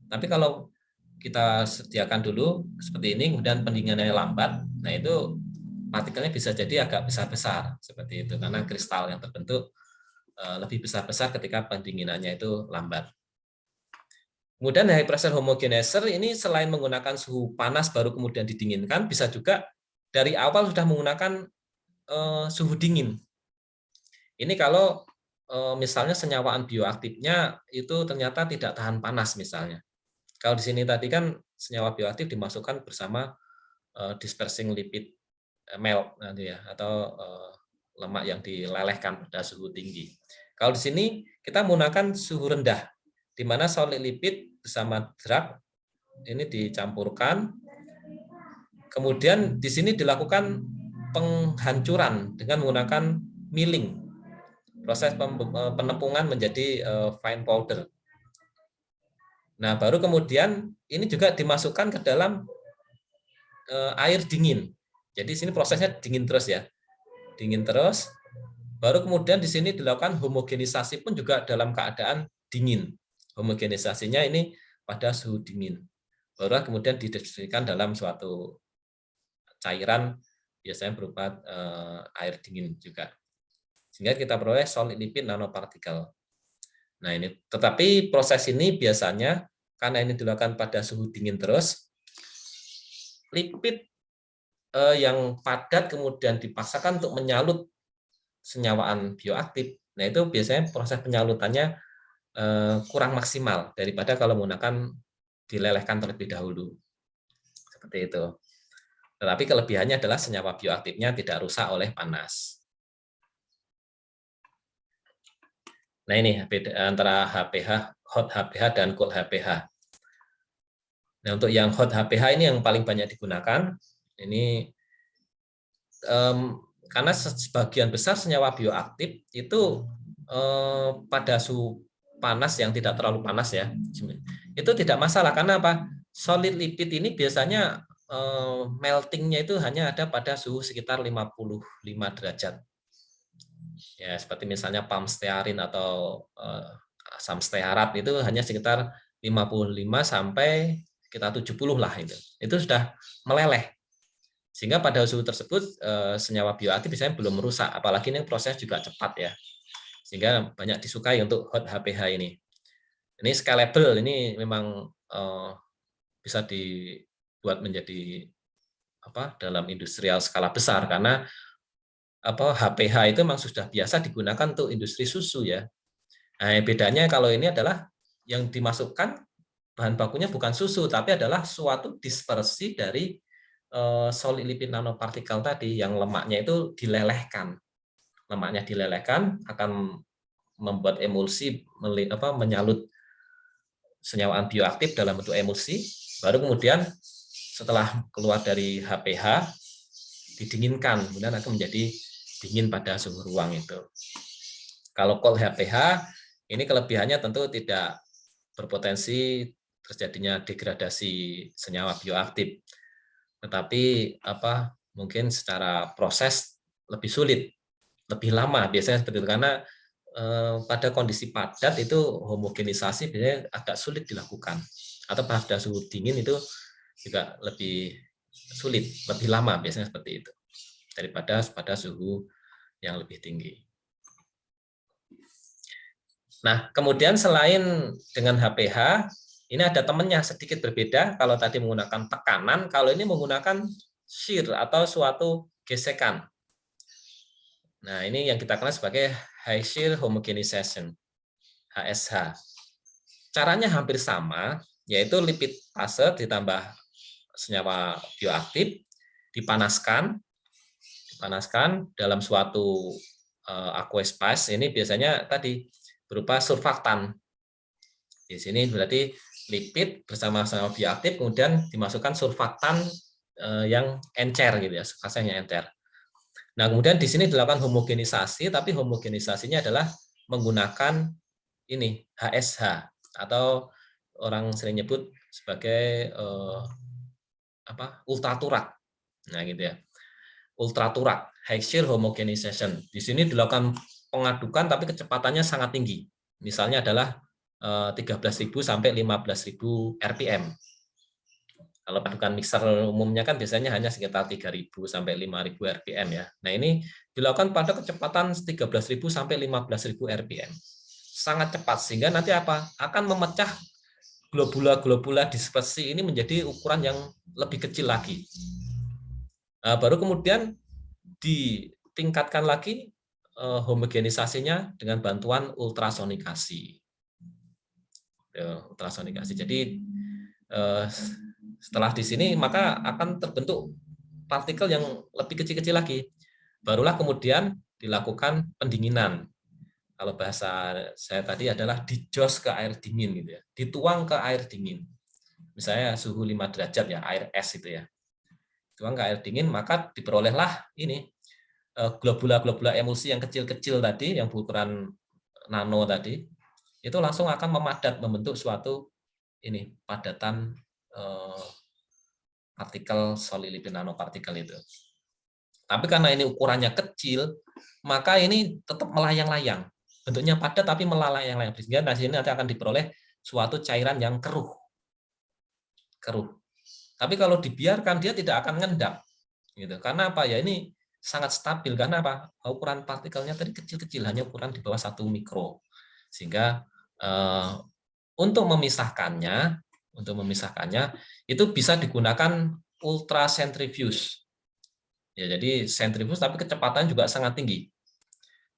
Tapi kalau kita sediakan dulu seperti ini, kemudian pendinginannya lambat, nah itu partikelnya bisa jadi agak besar-besar seperti itu karena kristal yang terbentuk lebih besar-besar ketika pendinginannya itu lambat. Kemudian high pressure homogenizer ini selain menggunakan suhu panas baru kemudian didinginkan, bisa juga dari awal sudah menggunakan suhu dingin. Ini kalau misalnya senyawaan bioaktifnya itu ternyata tidak tahan panas misalnya. Kalau di sini tadi kan senyawa bioaktif dimasukkan bersama dispersing lipid melt nanti ya, atau lemak yang dilelehkan pada suhu tinggi. Kalau di sini kita menggunakan suhu rendah, di mana solid lipid bersama drug ini dicampurkan, kemudian di sini dilakukan penghancuran dengan menggunakan milling, proses penepungan menjadi fine powder. Nah, baru kemudian ini juga dimasukkan ke dalam air dingin. Jadi sini prosesnya dingin terus ya. Dingin terus. Baru kemudian di sini dilakukan homogenisasi pun juga dalam keadaan dingin. Homogenisasinya ini pada suhu dingin. Baru kemudian didistribusikan dalam suatu cairan biasanya berupa air dingin juga. Sehingga kita peroleh solid lipid nanopartikel. Nah, ini tetapi proses ini biasanya karena ini dilakukan pada suhu dingin terus, lipid yang padat kemudian dipaksakan untuk menyalut senyawaan bioaktif. Nah, itu biasanya proses penyalutannya kurang maksimal daripada kalau menggunakan dilelehkan terlebih dahulu. Seperti itu. Tetapi kelebihannya adalah senyawa bioaktifnya tidak rusak oleh panas. Nah, ini beda antara HPH, hot HPH dan cold HPH. Nah, untuk yang hot HPH ini yang paling banyak digunakan. Ini karena sebagian besar senyawa bioaktif itu pada suhu panas yang tidak terlalu panas ya, itu tidak masalah. Karena apa? Solid lipid ini biasanya meltingnya itu hanya ada pada suhu sekitar 55 derajat. Ya, seperti misalnya palmstearin atau asam stearat itu hanya sekitar 55 sampai kita 70 lah itu. Itu sudah meleleh. Sehingga pada suhu tersebut senyawa bioaktif biasanya belum merusak, apalagi ini proses juga cepat ya. Sehingga banyak disukai untuk hot HPH ini. Ini scalable, ini memang bisa dibuat menjadi dalam industrial skala besar karena HPH itu memang sudah biasa digunakan untuk industri susu ya. Nah, bedanya kalau ini adalah yang dimasukkan bahan bakunya bukan susu, tapi adalah suatu dispersi dari solid lipid nanopartikel tadi yang lemaknya itu dilelehkan. Lemaknya dilelehkan akan membuat emulsi, menyalut senyawa bioaktif dalam bentuk emulsi, baru kemudian setelah keluar dari HPH didinginkan, kemudian akan menjadi dingin pada suhu ruang itu. Kalau cold HPH ini kelebihannya tentu tidak berpotensi terjadinya degradasi senyawa bioaktif, tetapi mungkin secara proses lebih sulit, lebih lama biasanya seperti itu karena pada kondisi padat itu homogenisasi biasanya agak sulit dilakukan, atau pada suhu dingin itu juga lebih sulit, lebih lama biasanya seperti itu daripada pada suhu yang lebih tinggi. Nah, kemudian selain dengan HPH, ini ada temannya sedikit berbeda. Kalau tadi menggunakan tekanan, kalau ini menggunakan shear atau suatu gesekan. Nah, ini yang kita kenal sebagai high shear homogenization, HSH. Caranya hampir sama, yaitu lipid fase ditambah senyawa bioaktif, dipanaskan dalam suatu aqueous phase. Ini biasanya tadi berupa surfaktan. Di sini berarti lipid bersama senyawa bioaktif kemudian dimasukkan surfaktan yang encer gitu ya, fasenya encer. Nah, kemudian di sini dilakukan homogenisasi, tapi homogenisasinya adalah menggunakan ini HSH atau orang sering nyebut sebagai ultraturak. Nah, gitu ya. Ultraturak, high shear homogenization. Di sini dilakukan pengadukan tapi kecepatannya sangat tinggi. Misalnya adalah 13.000 sampai 15.000 RPM. Kalau padukan mixer umumnya kan biasanya hanya sekitar 3.000 sampai 5.000 RPM ya. Nah, ini dilakukan pada kecepatan 13.000 sampai 15.000 RPM. Sangat cepat sehingga nanti akan memecah globula-globula dispersi ini menjadi ukuran yang lebih kecil lagi. Nah, baru kemudian ditingkatkan lagi homogenisasinya dengan bantuan ultrasonikasi. Ultrasonikasi. Jadi setelah di sini maka akan terbentuk partikel yang lebih kecil-kecil lagi. Barulah kemudian dilakukan pendinginan. Kalau bahasa saya tadi adalah dijos ke air dingin gitu ya. Dituang ke air dingin. Misalnya suhu 5 derajat ya, air es itu ya. Tuang ke air dingin, maka diperolehlah ini globula-globula emulsi yang kecil-kecil tadi, yang berukuran nano tadi, itu langsung akan memadat membentuk suatu ini padatan partikel solid lipid nanopartikel itu. Tapi karena ini ukurannya kecil, maka ini tetap melayang-layang. Bentuknya padat tapi melayang-layang. Sehingga di sini nanti akan diperoleh suatu cairan yang keruh. Tapi kalau dibiarkan dia tidak akan ngendap. Gitu. Karena apa ya, ini sangat stabil karena apa? Ukuran partikelnya tadi kecil-kecil, hanya ukuran di bawah 1 mikro. Sehingga Untuk memisahkannya itu bisa digunakan ultracentrifuge. Ya, jadi sentrifuge tapi kecepatan juga sangat tinggi.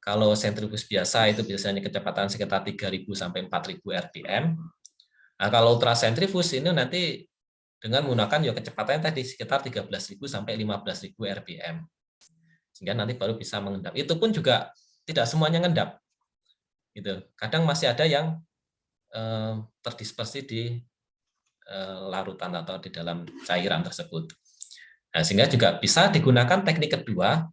Kalau sentrifuge biasa itu biasanya kecepatan sekitar 3.000 sampai 4.000 rpm. Nah, kalau ultracentrifuge ini nanti dengan menggunakan ya kecepatannya tadi sekitar 13.000 sampai 15.000 rpm. Sehingga nanti baru bisa mengendap. Itu pun juga tidak semuanya ngendap. Gitu. Kadang masih ada yang terdispersi di larutan atau di dalam cairan tersebut. Nah, sehingga juga bisa digunakan teknik kedua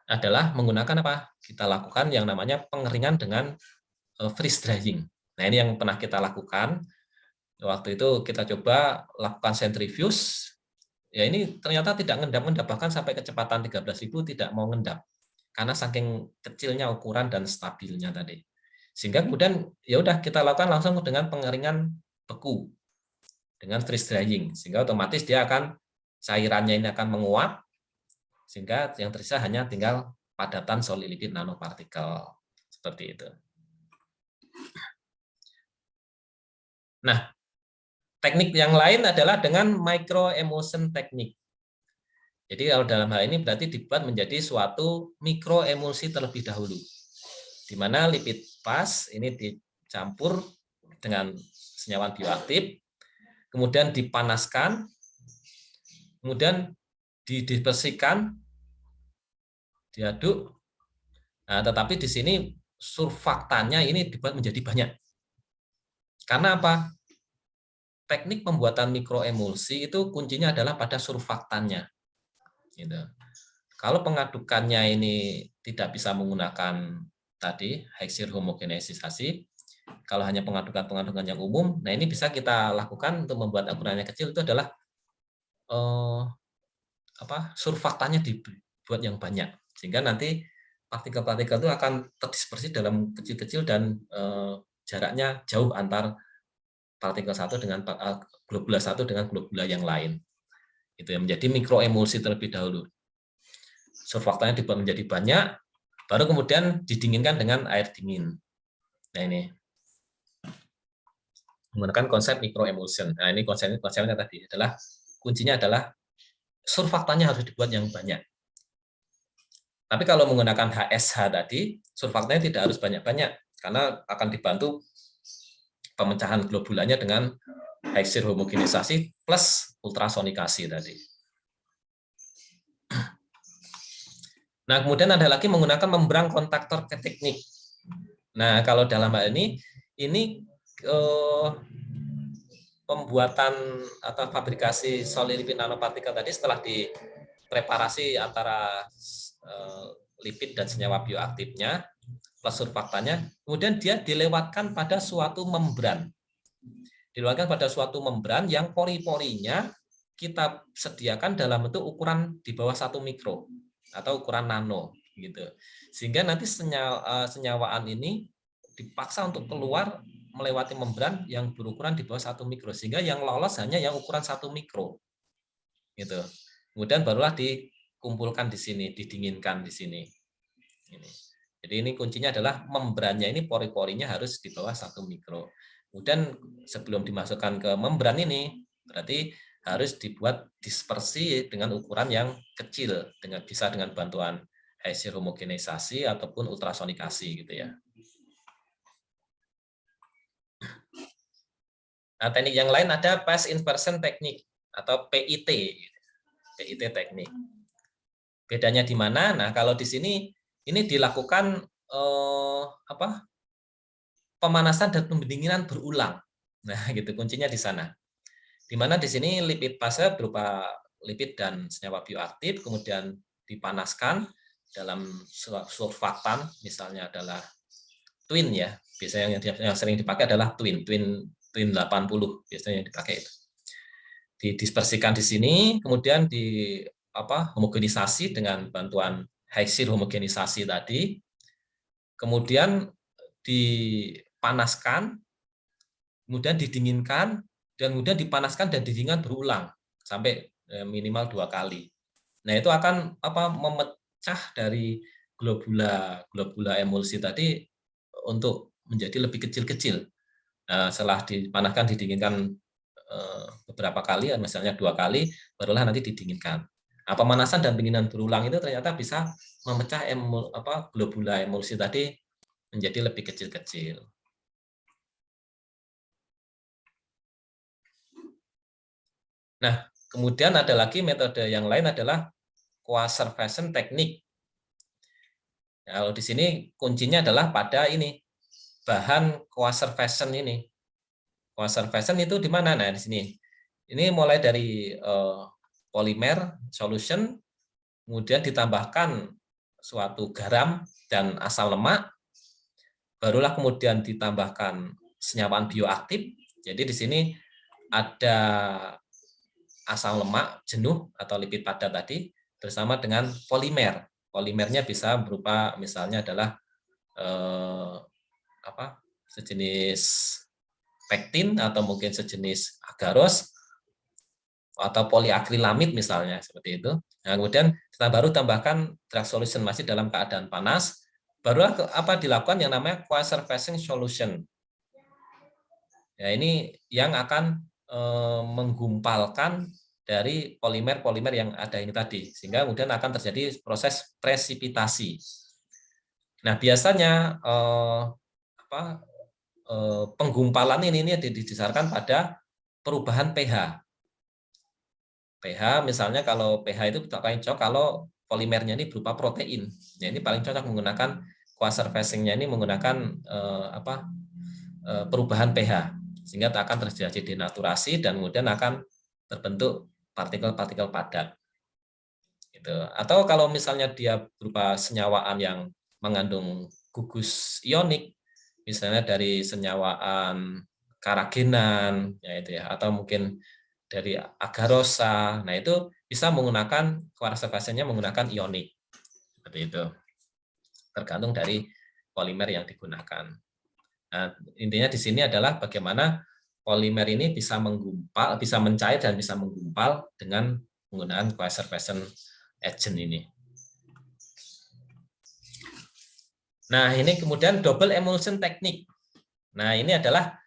adalah menggunakan apa? Kita lakukan yang namanya pengeringan dengan freeze drying. Nah, ini yang pernah kita lakukan. Waktu itu kita coba lakukan centrifuge. Ya, ini ternyata tidak ngendap-ngendap, bahkan sampai kecepatan 13.000 tidak mau ngendap. Karena saking kecilnya ukuran dan stabilnya tadi. Sehingga kemudian ya udah kita lakukan langsung dengan pengeringan beku dengan freeze drying, sehingga otomatis dia akan cairannya ini akan menguap, sehingga yang tersisa hanya tinggal padatan solid lipid nanopartikel seperti itu. Nah, teknik yang lain adalah dengan micro emulsion technique. Jadi kalau dalam hal ini berarti dibuat menjadi suatu mikroemulsi terlebih dahulu, di mana lipid pas ini dicampur dengan senyawa bioaktif, kemudian dipanaskan, kemudian didispersikan, diaduk. Nah, tetapi di sini surfaktannya ini dibuat menjadi banyak. Karena apa? Teknik pembuatan mikroemulsi itu kuncinya adalah pada surfaktannya. Gitu. Kalau pengadukannya ini tidak bisa menggunakan tadi Hexier homogeneisasi, kalau hanya pengadukan yang umum, nah ini bisa kita lakukan untuk membuat ukurannya kecil itu adalah surfaktannya dibuat yang banyak, sehingga nanti partikel-partikel itu akan terdispersi dalam kecil-kecil dan jaraknya jauh antar partikel satu dengan globula satu dengan globula yang lain. Itu yang menjadi mikroemulsi terlebih dahulu. Surfaktannya dibuat menjadi banyak, baru kemudian didinginkan dengan air dingin. Nah ini menggunakan konsep mikroemulsion. Nah ini konsepnya tadi adalah kuncinya adalah surfaktannya harus dibuat yang banyak. Tapi kalau menggunakan HSH tadi, surfaktannya tidak harus banyak-banyak, karena akan dibantu pemecahan globulanya dengan Hexier homogenisasi plus ultrasonikasi tadi. Nah, kemudian ada lagi menggunakan membran kontaktor teknik. Nah, kalau dalam hal ini pembuatan atau fabrikasi solid lipid nanopartikel tadi setelah dipreparasi antara lipid dan senyawa bioaktifnya plus surfaktannya, kemudian dia dilewatkan pada suatu membran. Dilewatkan pada suatu membran yang pori-porinya kita sediakan dalam bentuk ukuran di bawah 1 mikro atau ukuran nano gitu. Sehingga nanti senyawaan ini dipaksa untuk keluar melewati membran yang berukuran di bawah 1 mikro, sehingga yang lolos hanya yang ukuran 1 mikro. Gitu. Kemudian barulah dikumpulkan di sini, didinginkan di sini. Ini. Jadi ini kuncinya adalah membrannya ini pori-porinya harus di bawah 1 mikro. Kemudian sebelum dimasukkan ke membran ini, berarti harus dibuat dispersi dengan ukuran yang kecil, bisa dengan bantuan Hexier homogenisasi ataupun ultrasonikasi gitu ya. Nah, teknik yang lain ada phase inversion teknik atau PIT. PIT teknik. Bedanya di mana? Nah, kalau di sini ini dilakukan pemanasan dan pendinginan berulang. Nah, gitu kuncinya di sana. Di mana di sini lipid fase berupa lipid dan senyawa bioaktif kemudian dipanaskan dalam surfaktan, misalnya adalah twin ya. Biasanya yang sering dipakai adalah twin 80 biasanya yang dipakai itu. Didispersikan di sini, kemudian homogenisasi dengan bantuan Hexier homogenisasi tadi. Kemudian dipanaskan, kemudian didinginkan, dan kemudian dipanaskan dan didinginkan berulang sampai minimal 2 kali. Nah, itu akan memecah dari globula emulsi tadi untuk menjadi lebih kecil-kecil. Nah, setelah dipanaskan, didinginkan beberapa kali, misalnya 2 kali, barulah nanti didinginkan. Nah, pemanasan dan pendinginan berulang itu ternyata bisa memecah globula emulsi tadi menjadi lebih kecil-kecil. Nah, kemudian ada lagi metode yang lain adalah coaservation teknik. Nah, kalau di sini kuncinya adalah pada ini, bahan coaservation ini. Coaservation itu di mana? Nah, di sini. Ini mulai dari polimer solution, kemudian ditambahkan suatu garam dan asam lemak, barulah kemudian ditambahkan senyawaan bioaktif. Jadi di sini ada asam lemak jenuh atau lipid padat tadi bersama dengan polimer. Polimernya bisa berupa misalnya adalah sejenis pektin atau mungkin sejenis agaros atau poliakrilamid misalnya seperti itu. Nah, kemudian kita baru tambahkan drug solution masih dalam keadaan panas, barulah dilakukan yang namanya coaservation solution. Ya, ini yang akan menggumpalkan dari polimer-polimer yang ada ini tadi, sehingga kemudian akan terjadi proses presipitasi. Nah, biasanya penggumpalan ini didasarkan pada perubahan pH. pH misalnya kalau pH itu paling cocok kalau polimernya ini berupa protein. Ya, ini paling cocok menggunakan coaservation-nya ini menggunakan perubahan pH, sehingga akan terjadi denaturasi dan kemudian akan terbentuk partikel-partikel padat. Gitu. Atau kalau misalnya dia berupa senyawaan yang mengandung gugus ionik, misalnya dari senyawaan karagenan, ya itu ya, atau mungkin dari agarosa, nah itu bisa menggunakan coaservation-nya menggunakan ionik, seperti itu. Tergantung dari polimer yang digunakan. Nah, intinya di sini adalah bagaimana polimer ini bisa menggumpal, bisa mencair dan bisa menggumpal dengan penggunaan coaservation agent ini. Nah, ini kemudian double emulsion teknik. Nah, ini adalah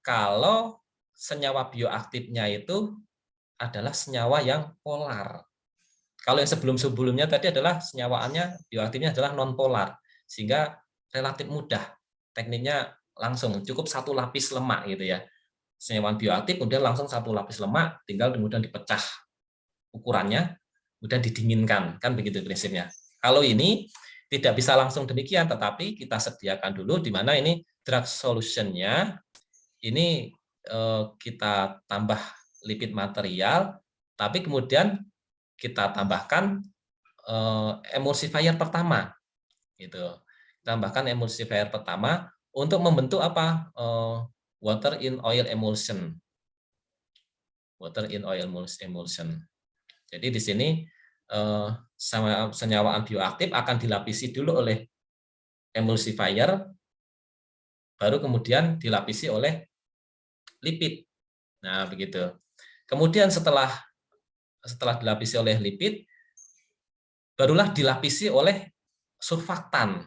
kalau senyawa bioaktifnya itu adalah senyawa yang polar. Kalau yang sebelum-sebelumnya tadi adalah senyawaannya bioaktifnya adalah non polar, sehingga relatif mudah. Tekniknya langsung cukup satu lapis lemak gitu ya. Senyawaan bioaktif kemudian langsung satu lapis lemak, tinggal kemudian dipecah ukurannya, kemudian didinginkan, kan begitu prinsipnya. Kalau ini tidak bisa langsung demikian, tetapi kita sediakan dulu di mana ini drug solution-nya ini kita tambah lipid material, tapi kemudian kita tambahkan emulsifier pertama, gitu. Tambahkan emulsifier pertama untuk membentuk apa? Water in oil emulsion. Water in oil emulsion. Jadi di sini senyawaan bioaktif akan dilapisi dulu oleh emulsifier, baru kemudian dilapisi oleh lipid. Nah, begitu. Kemudian setelah dilapisi oleh lipid, barulah dilapisi oleh surfaktan.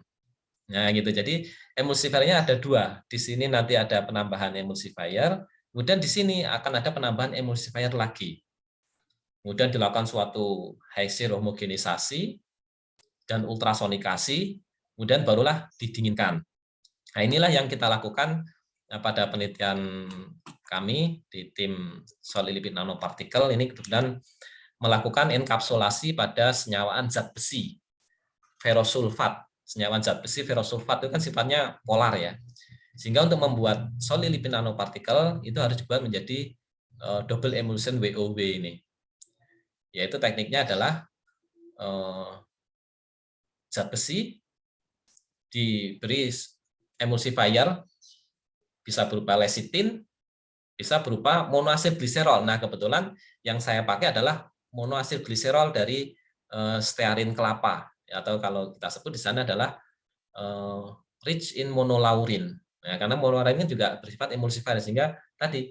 Nah, gitu. Jadi emulsifiernya ada 2. Di sini nanti ada penambahan emulsifier, kemudian di sini akan ada penambahan emulsifier lagi. Kemudian dilakukan suatu High-shear homogenisasi dan ultrasonikasi, kemudian barulah didinginkan. Nah, inilah yang kita lakukan pada penelitian kami di tim solid lipid nanopartikel. Ini kebetulan melakukan enkapsulasi pada senyawaan zat besi, ferrosulfat. Senyawaan zat besi ferrosulfat itu kan sifatnya polar ya. Sehingga untuk membuat solid lipid nanopartikel itu harus dibuat menjadi double emulsion WOW ini. Yaitu tekniknya adalah zat besi diberi emulsifier, bisa berupa lecitin, bisa berupa monoasid gliserol. Nah, kebetulan yang saya pakai adalah monoasid gliserol dari stearin kelapa, atau kalau kita sebut di sana adalah rich in monolaurin. Nah, karena monolaurin juga bersifat emulsifier, sehingga tadi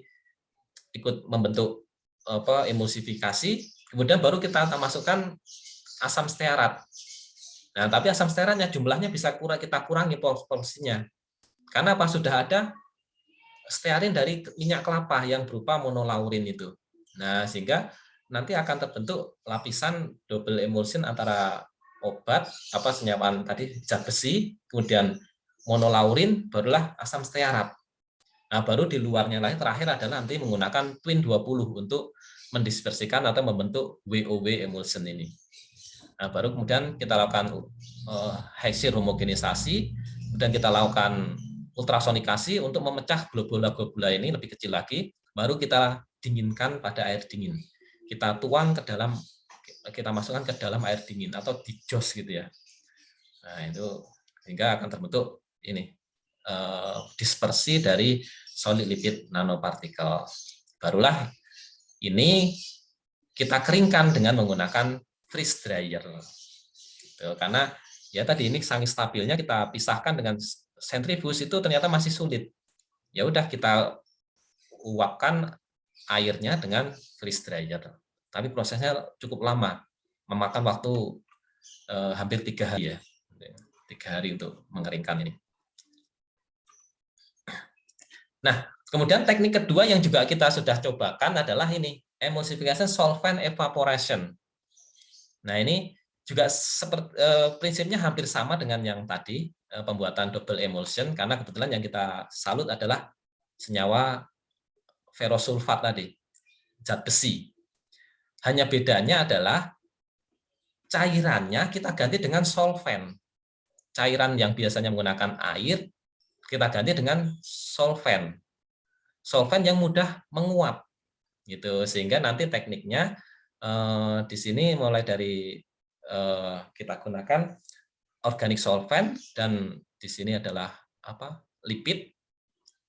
ikut membentuk emulsifikasi, kemudian baru kita masukkan asam stearat. Nah, tapi asam stearatnya jumlahnya bisa kita kurangi porsinya. Karena apa? Sudah ada stearin dari minyak kelapa yang berupa monolaurin itu. Nah, sehingga nanti akan terbentuk lapisan double emulsion antara obat, senyawaan tadi zat besi, kemudian monolaurin, barulah asam stearat. Nah, baru di luarnya lagi terakhir adalah nanti menggunakan twin 20 untuk mendispersikan atau membentuk WOW emulsion ini. Nah, baru kemudian kita lakukan Hexir homogenisasi, kemudian kita lakukan ultrasonikasi untuk memecah globula-globula ini lebih kecil lagi, baru kita dinginkan pada air dingin. Kita tuang ke dalam, kita masukkan ke dalam air dingin atau dijos gitu ya. Nah, itu sehingga akan terbentuk ini dispersi dari solid lipid nanopartikel. Barulah ini kita keringkan dengan menggunakan freeze dryer. Gitu. Karena ya tadi ini sangat stabilnya kita pisahkan dengan sentrifuge itu ternyata masih sulit. Ya udah kita uapkan airnya dengan freeze dryer. Tapi prosesnya cukup lama, memakan waktu hampir 3 hari ya. 3 hari untuk mengeringkan ini. Nah, kemudian teknik kedua yang juga kita sudah cobakan adalah ini, emulsification solvent evaporation. Nah, ini juga seperti prinsipnya hampir sama dengan yang tadi, pembuatan double emulsion, karena kebetulan yang kita salut adalah senyawa ferrosulfat tadi, zat besi. Hanya bedanya adalah cairannya kita ganti dengan solvent. Cairan yang biasanya menggunakan air, kita ganti dengan solvent. Solvent yang mudah menguap. Gitu, sehingga nanti tekniknya di sini mulai dari kita gunakan organic solvent, dan di sini adalah lipid,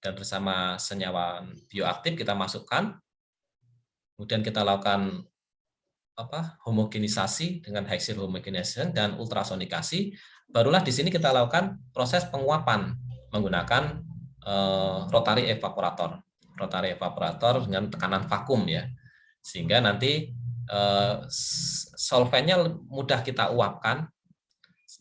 dan bersama senyawa bioaktif kita masukkan, kemudian kita lakukan homogenisasi dengan Hexir homogenization dan ultrasonikasi, barulah di sini kita lakukan proses penguapan menggunakan rotary evaporator dengan tekanan vakum ya, sehingga nanti solventnya mudah kita uapkan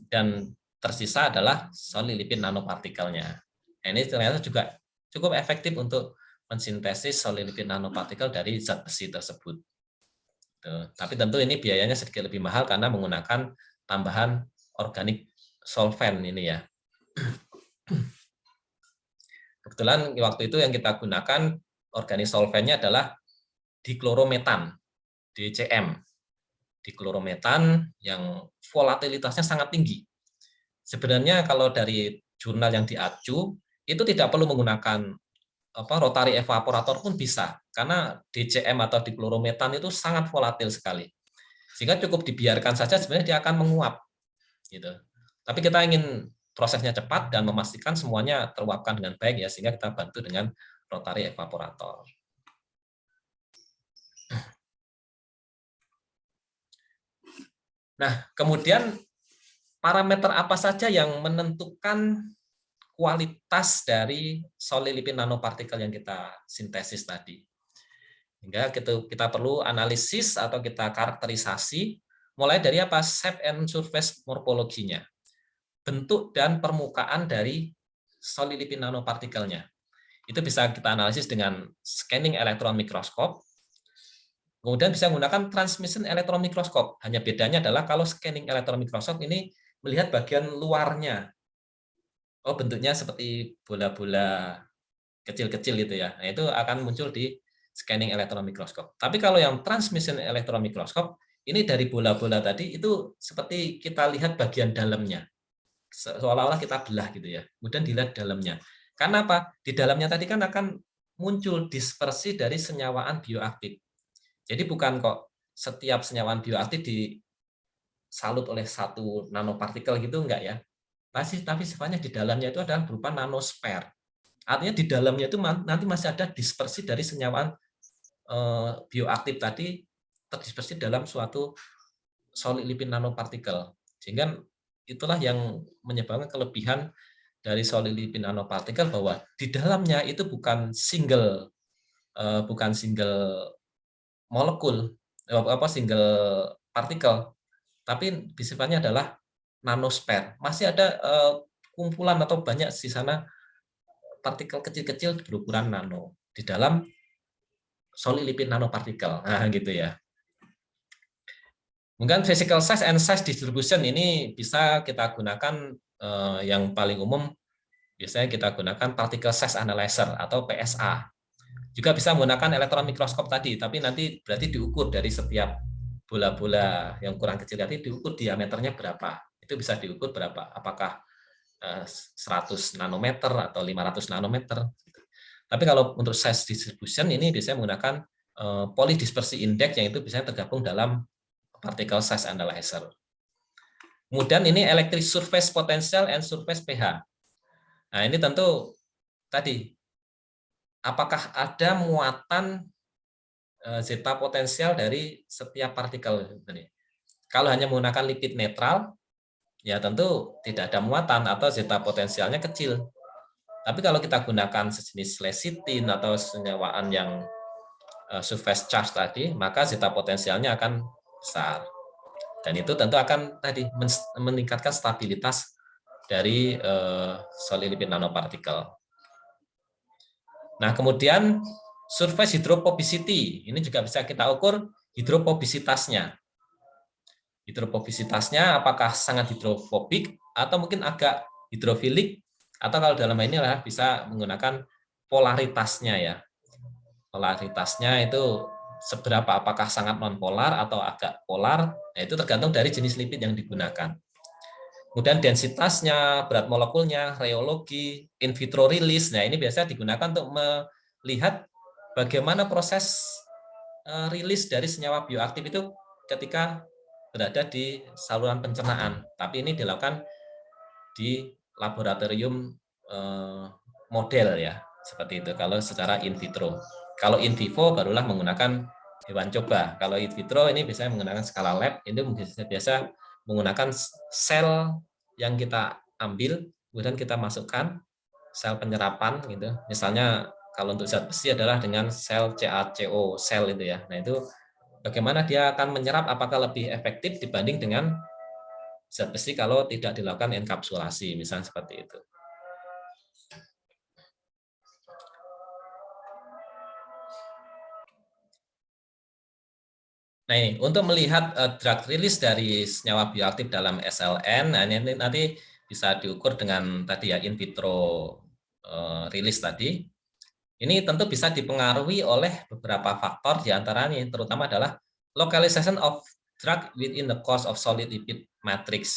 dan tersisa adalah solid lipid nanopartikelnya. Nah, ini ternyata juga cukup efektif untuk mensintesis solid lipid nanopartikel dari zat besi tersebut. Tapi tentu ini biayanya sedikit lebih mahal karena menggunakan tambahan organik solvent ini ya. Kebetulan waktu itu yang kita gunakan organik solventnya adalah diklorometan, DCM. Diklorometan yang volatilitasnya sangat tinggi. Sebenarnya kalau dari jurnal yang diacu, itu tidak perlu menggunakan rotary evaporator pun bisa, karena DCM atau diklorometan itu sangat volatil sekali, sehingga cukup dibiarkan saja sebenarnya dia akan menguap gitu. Tapi kita ingin prosesnya cepat dan memastikan semuanya teruapkan dengan baik ya, sehingga kita bantu dengan rotary evaporator. Nah, kemudian parameter apa saja yang menentukan kualitas dari solid lipid nanopartikel yang kita sintesis tadi. Hingga kita perlu analisis atau kita karakterisasi mulai dari shape and surface morphology-nya. Bentuk dan permukaan dari solid lipid nanopartikelnya. Itu bisa kita analisis dengan scanning elektron mikroskop. Kemudian bisa menggunakan transmission elektron mikroskop. Hanya bedanya adalah kalau scanning elektron mikroskop ini melihat bagian luarnya. Bentuknya seperti bola-bola kecil-kecil gitu ya. Nah, itu akan muncul di scanning elektron mikroskop. Tapi kalau yang transmission elektron mikroskop, ini dari bola-bola tadi itu seperti kita lihat bagian dalamnya. Seolah-olah kita belah gitu ya. Kemudian dilihat dalamnya. Karena apa? Di dalamnya tadi kan akan muncul dispersi dari senyawaan bioaktif. Jadi bukan kok setiap senyawaan bioaktif disalut oleh satu nanopartikel gitu, enggak ya. Tapi sifatnya di dalamnya itu adalah berupa nanosphere. Artinya di dalamnya itu nanti masih ada dispersi dari senyawaan bioaktif tadi terdispersi dalam suatu solid lipid nanopartikel. Sehingga itulah yang menyebabkan kelebihan dari solid lipid nanopartikel, bahwa di dalamnya itu bukan single molekul, single partikel, tapi sifatnya adalah nanosfer. Masih ada kumpulan atau banyak di sana partikel kecil-kecil berukuran nano di dalam solid lipid nanopartikel. Nah, gitu ya. Mungkin physical size and size distribution ini bisa kita gunakan yang paling umum, biasanya kita gunakan particle size analyzer atau PSA. Juga bisa menggunakan elektron mikroskop tadi, tapi nanti berarti diukur dari setiap bola-bola yang kurang kecil tadi, diukur diameternya berapa. Itu bisa diukur berapa, apakah 100 nanometer atau 500 nanometer. Tapi kalau untuk size distribution ini biasanya menggunakan polydispersi index yang itu biasanya tergabung dalam particle size analyzer. Kemudian ini electric surface potential and surface pH. Nah, ini tentu tadi apakah ada muatan zeta potensial dari setiap partikel. Kalau hanya menggunakan lipid netral, ya tentu tidak ada muatan atau zeta potensialnya kecil. Tapi kalau kita gunakan sejenis lecithin atau senyawaan yang surface charge tadi, maka zeta potensialnya akan besar. Dan itu tentu akan tadi meningkatkan stabilitas dari solid lipid nanopartikel. Nah, kemudian surface hydrophobicity, ini juga bisa kita ukur hidrofobisitasnya. Hidrofobisitasnya apakah sangat hidrofobik atau mungkin agak hidrofilik, atau kalau dalam ini adalah bisa menggunakan polaritasnya ya. Polaritasnya itu seberapa, apakah sangat nonpolar atau agak polar, nah itu tergantung dari jenis lipid yang digunakan. Kemudian densitasnya, berat molekulnya, rheologi, in vitro release, nah ini biasa digunakan untuk melihat bagaimana proses rilis dari senyawa bioaktif itu ketika berada di saluran pencernaan. Tapi ini dilakukan di laboratorium model ya, seperti itu kalau secara in vitro. Kalau in vivo barulah menggunakan hewan coba. Kalau in vitro ini biasanya menggunakan skala lab, itu biasa menggunakan sel yang kita ambil, kemudian kita masukkan sel penyerapan gitu. Misalnya kalau untuk zat besi adalah dengan sel CaCO sel itu ya. Nah, itu bagaimana dia akan menyerap, apakah lebih efektif dibanding dengan zat besi kalau tidak dilakukan enkapsulasi, misalnya seperti itu. Nah, ini untuk melihat drug release dari senyawa bioaktif dalam SLN, nah ini nanti bisa diukur dengan tadi ya in vitro release tadi. Ini tentu bisa dipengaruhi oleh beberapa faktor, diantaranya terutama adalah localization of drug within the course of solid lipid matrix.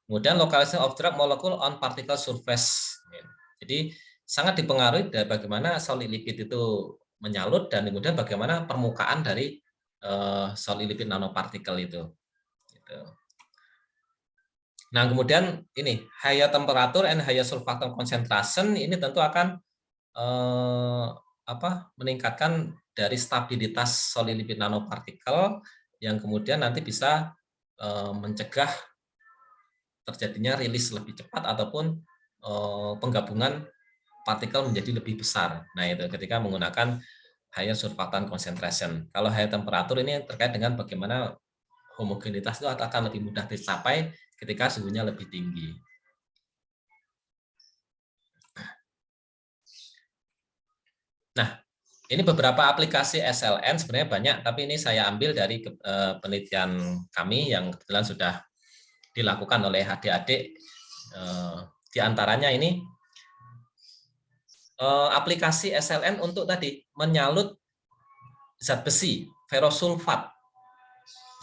Kemudian localization of drug molecule on particle surface. Jadi sangat dipengaruhi dari bagaimana solid lipid itu menyalut dan kemudian bagaimana permukaan dari solid lipid nanopartikel itu. Nah, kemudian ini higher temperature and higher surfactant concentration ini tentu akan meningkatkan dari stabilitas solid lipid nanopartikel yang kemudian nanti bisa mencegah terjadinya rilis lebih cepat ataupun penggabungan partikel menjadi lebih besar. Nah, itu ketika menggunakan higher surfactant concentration. Kalau higher temperature ini terkait dengan bagaimana homogenitas itu akan lebih mudah dicapai ketika suhunya lebih tinggi. Nah, ini beberapa aplikasi SLN sebenarnya banyak, tapi ini saya ambil dari penelitian kami yang kebetulan sudah dilakukan oleh adik-adik. Di antaranya ini aplikasi SLN untuk tadi menyalut zat besi, ferrosulfat.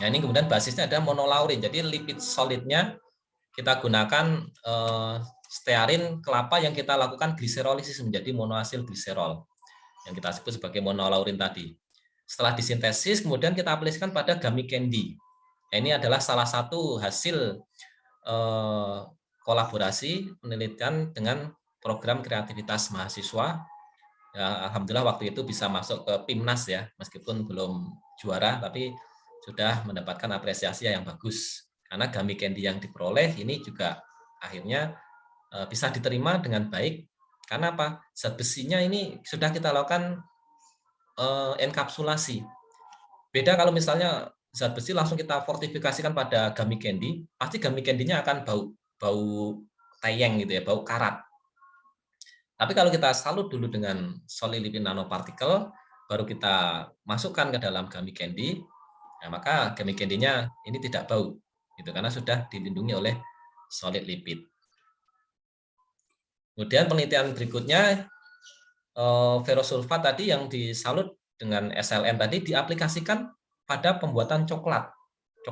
Nah, ini kemudian basisnya ada monolaurin. Jadi lipid solidnya kita gunakan stearin kelapa yang kita lakukan gliserolisis menjadi monoasil gliserol yang kita sebut sebagai monolaurin tadi. Setelah disintesis, kemudian kita aplikasikan pada gummy candy. Nah, ini adalah salah satu hasil kolaborasi penelitian dengan program kreativitas mahasiswa. Ya, alhamdulillah waktu itu bisa masuk ke PIMNAS ya, meskipun belum juara, tapi sudah mendapatkan apresiasi yang bagus. Karena gummy candy yang diperoleh ini juga akhirnya bisa diterima dengan baik. Karena apa? Zat besinya ini sudah kita lakukan enkapsulasi. Beda kalau misalnya zat besi langsung kita fortifikasikan pada gummy candy, pasti gummy candy-nya akan bau teyeng gitu ya, bau karat. Tapi kalau kita salut dulu dengan solid lipid nanopartikel, baru kita masukkan ke dalam gummy candy, nah maka gummy candy-nya ini tidak bau, gitu, karena sudah dilindungi oleh solid lipid. Kemudian penelitian berikutnya, ferrosulfat tadi yang disalut dengan SLN tadi diaplikasikan pada pembuatan coklat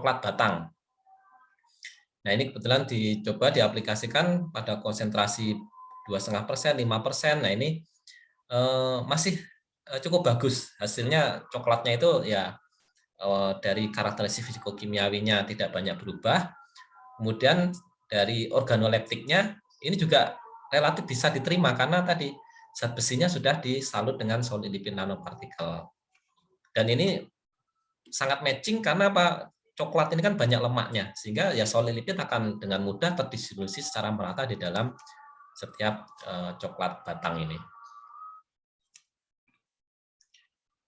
batang. Nah ini kebetulan dicoba diaplikasikan pada konsentrasi 2,5%, 5%. Nah ini masih cukup bagus hasilnya. Coklatnya itu ya dari karakteristik fisikokimiawinya tidak banyak berubah. Kemudian dari organoleptiknya ini juga relatif bisa diterima karena tadi zat besinya sudah disalut dengan solid lipid nanopartikel. Dan ini sangat matching karena apa? Coklat ini kan banyak lemaknya, sehingga ya solid lipid akan dengan mudah terdistribusi secara merata di dalam setiap coklat batang ini.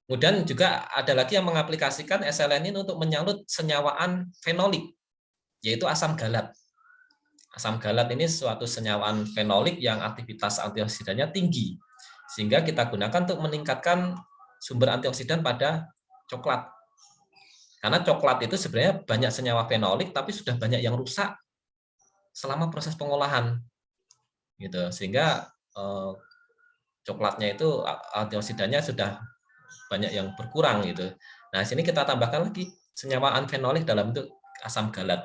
Kemudian juga ada lagi yang mengaplikasikan SLN ini untuk menyalut senyawaan fenolik, yaitu asam galat. Asam galat ini suatu senyawaan fenolik yang aktivitas antioksidannya tinggi, sehingga kita gunakan untuk meningkatkan sumber antioksidan pada coklat. Karena coklat itu sebenarnya banyak senyawa fenolik, tapi sudah banyak yang rusak selama proses pengolahan, gitu. Sehingga coklatnya itu antioksidannya sudah banyak yang berkurang, gitu. Nah, sini kita tambahkan lagi senyawa fenolik dalam bentuk asam galat,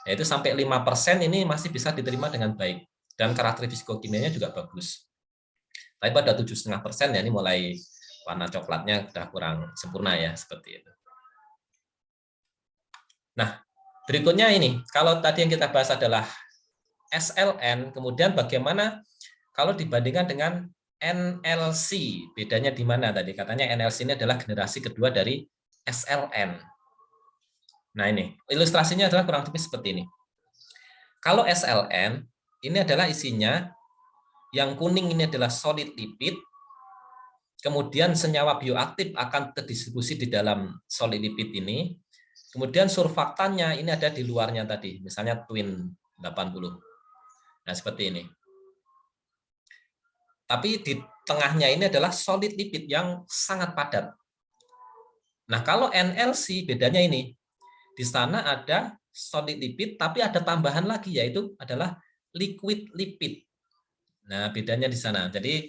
yaitu sampai 5% ini masih bisa diterima dengan baik, dan karakteristik fisikokimianya juga bagus. Tapi pada 7,5% ya ini mulai warna coklatnya sudah kurang sempurna ya, seperti itu. Nah, berikutnya ini, kalau tadi yang kita bahas adalah SLN, kemudian bagaimana kalau dibandingkan dengan NLC, bedanya di mana tadi? Katanya NLC ini adalah generasi kedua dari SLN. Nah ini, ilustrasinya adalah kurang lebih seperti ini. Kalau SLN, ini adalah isinya, yang kuning ini adalah solid lipid, kemudian senyawa bioaktif akan terdistribusi di dalam solid lipid ini, kemudian surfaktannya ini ada di luarnya tadi, misalnya twin 80. Nah, seperti ini. Tapi di tengahnya ini adalah solid lipid yang sangat padat. Nah, kalau NLC bedanya ini. Di sana ada solid lipid, tapi ada tambahan lagi, yaitu adalah liquid lipid. Nah, bedanya di sana. Jadi,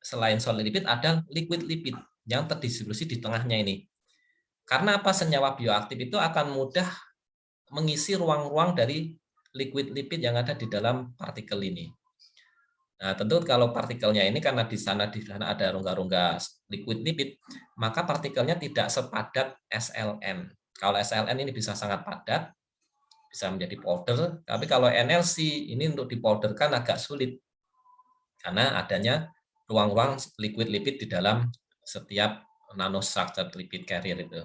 selain solid lipid, ada liquid lipid yang terdistribusi di tengahnya ini. Karena apa? Senyawa bioaktif itu akan mudah mengisi ruang-ruang dari liquid lipid yang ada di dalam partikel ini. Nah, tentu kalau partikelnya ini karena di sana ada rongga-rongga liquid lipid, maka partikelnya tidak sepadat SLN. Kalau SLN ini bisa sangat padat, bisa menjadi powder, tapi kalau NLC ini untuk dipowderkan agak sulit karena adanya ruang-ruang liquid lipid di dalam setiap nanostructured lipid carrier itu.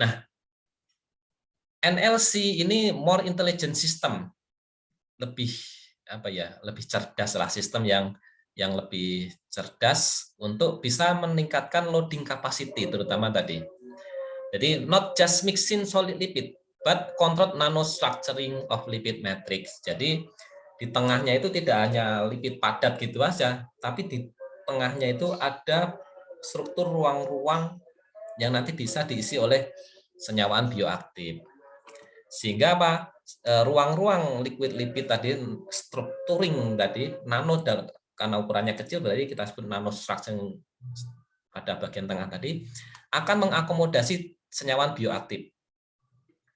Nah, NLC ini more intelligent system, lebih cerdas lah, sistem yang lebih cerdas untuk bisa meningkatkan loading capacity terutama tadi. Jadi not just mixing solid lipid, but control nanostructuring of lipid matrix. Jadi di tengahnya itu tidak hanya lipid padat gitu aja, tapi di tengahnya itu ada struktur ruang-ruang yang nanti bisa diisi oleh senyawaan bioaktif. Sehingga apa? Ruang-ruang liquid lipid tadi, structuring tadi, nano, karena ukurannya kecil berarti kita sebut nanostructuring pada bagian tengah tadi, akan mengakomodasi senyawaan bioaktif.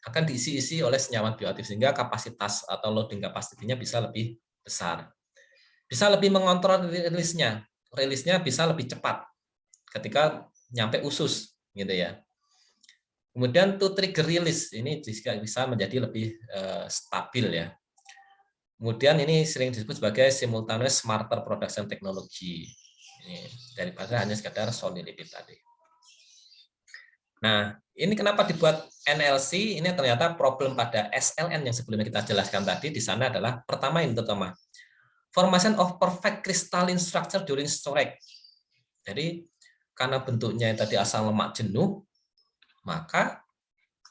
Akan diisi-isi oleh senyawaan bioaktif, sehingga kapasitas atau loading kapasitinya bisa lebih besar. Bisa lebih mengontrol rilisnya. Rilisnya bisa lebih cepat ketika nyampe usus, gitu ya. Kemudian to trigger release ini juga bisa menjadi lebih stabil ya. Kemudian ini sering disebut sebagai simultaneous smarter production technology. Ini daripada hanya sekadar solid lipid tadi. Nah, ini kenapa dibuat NLC? Ini ternyata problem pada SLN yang sebelumnya kita jelaskan tadi di sana adalah pertama ini terutama formation of perfect crystalline structure during storage. Jadi karena bentuknya tadi asam lemak jenuh, maka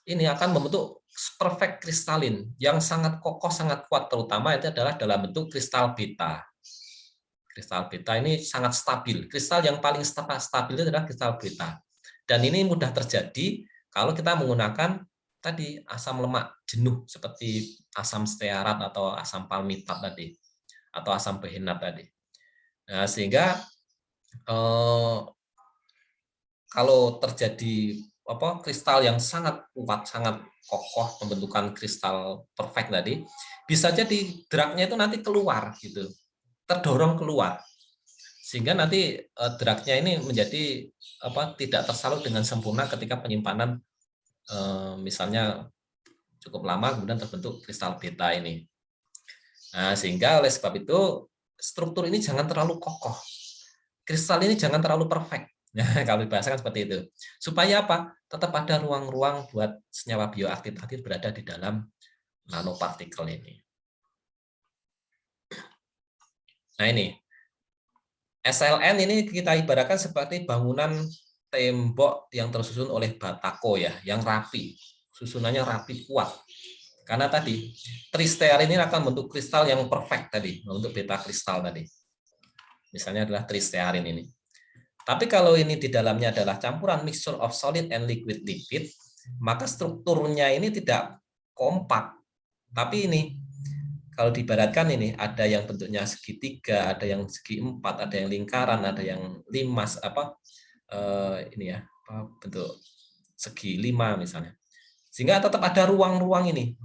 ini akan membentuk perfect kristalin yang sangat kokoh, sangat kuat, terutama itu adalah dalam bentuk kristal beta. Kristal beta ini sangat stabil. Kristal yang paling stabil itu adalah kristal beta. Dan ini mudah terjadi kalau kita menggunakan tadi asam lemak jenuh seperti asam stearat atau asam palmitat tadi, atau asam behenat tadi. Nah, sehingga kalau terjadi kristal yang sangat kuat, sangat kokoh, pembentukan kristal perfect tadi, bisa jadi dragnya itu nanti keluar gitu, terdorong keluar, sehingga nanti dragnya ini menjadi tidak tersalur dengan sempurna ketika penyimpanan misalnya cukup lama, kemudian terbentuk kristal beta ini. Nah, sehingga oleh sebab itu struktur ini jangan terlalu kokoh, kristal ini jangan terlalu perfect. Nah, kalau dibahasakan seperti itu. Supaya apa? Tetap ada ruang-ruang buat senyawa bioaktif tadi berada di dalam nanopartikel ini. Nah, ini. SLN ini kita ibaratkan seperti bangunan tembok yang tersusun oleh batako ya, yang rapi. Susunannya rapi, kuat. Karena tadi, tristearin ini akan bentuk kristal yang perfect tadi, untuk beta kristal tadi. Misalnya adalah tristearin ini. Tapi kalau ini di dalamnya adalah campuran mixture of solid and liquid lipid, maka strukturnya ini tidak kompak. Tapi ini kalau diibaratkan ini ada yang bentuknya segitiga, ada yang segi empat, ada yang lingkaran, ada yang limas bentuk segi lima misalnya. Sehingga tetap ada ruang-ruang ini.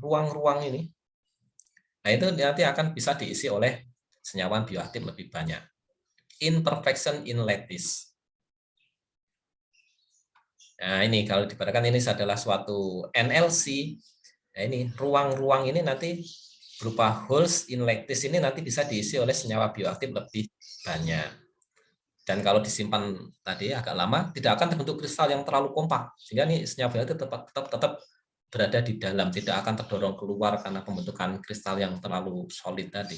Nah, itu nanti akan bisa diisi oleh senyawa bioaktif lebih banyak. Imperfection in lattice. Nah, ini kalau diperhatikan ini adalah suatu NLC. Nah, ini ruang-ruang ini nanti berupa holes in lattice ini nanti bisa diisi oleh senyawa bioaktif lebih banyak. Dan kalau disimpan tadi agak lama, tidak akan terbentuk kristal yang terlalu kompak. Sehingga ini senyawa bioaktif tetap berada di dalam, tidak akan terdorong keluar karena pembentukan kristal yang terlalu solid tadi.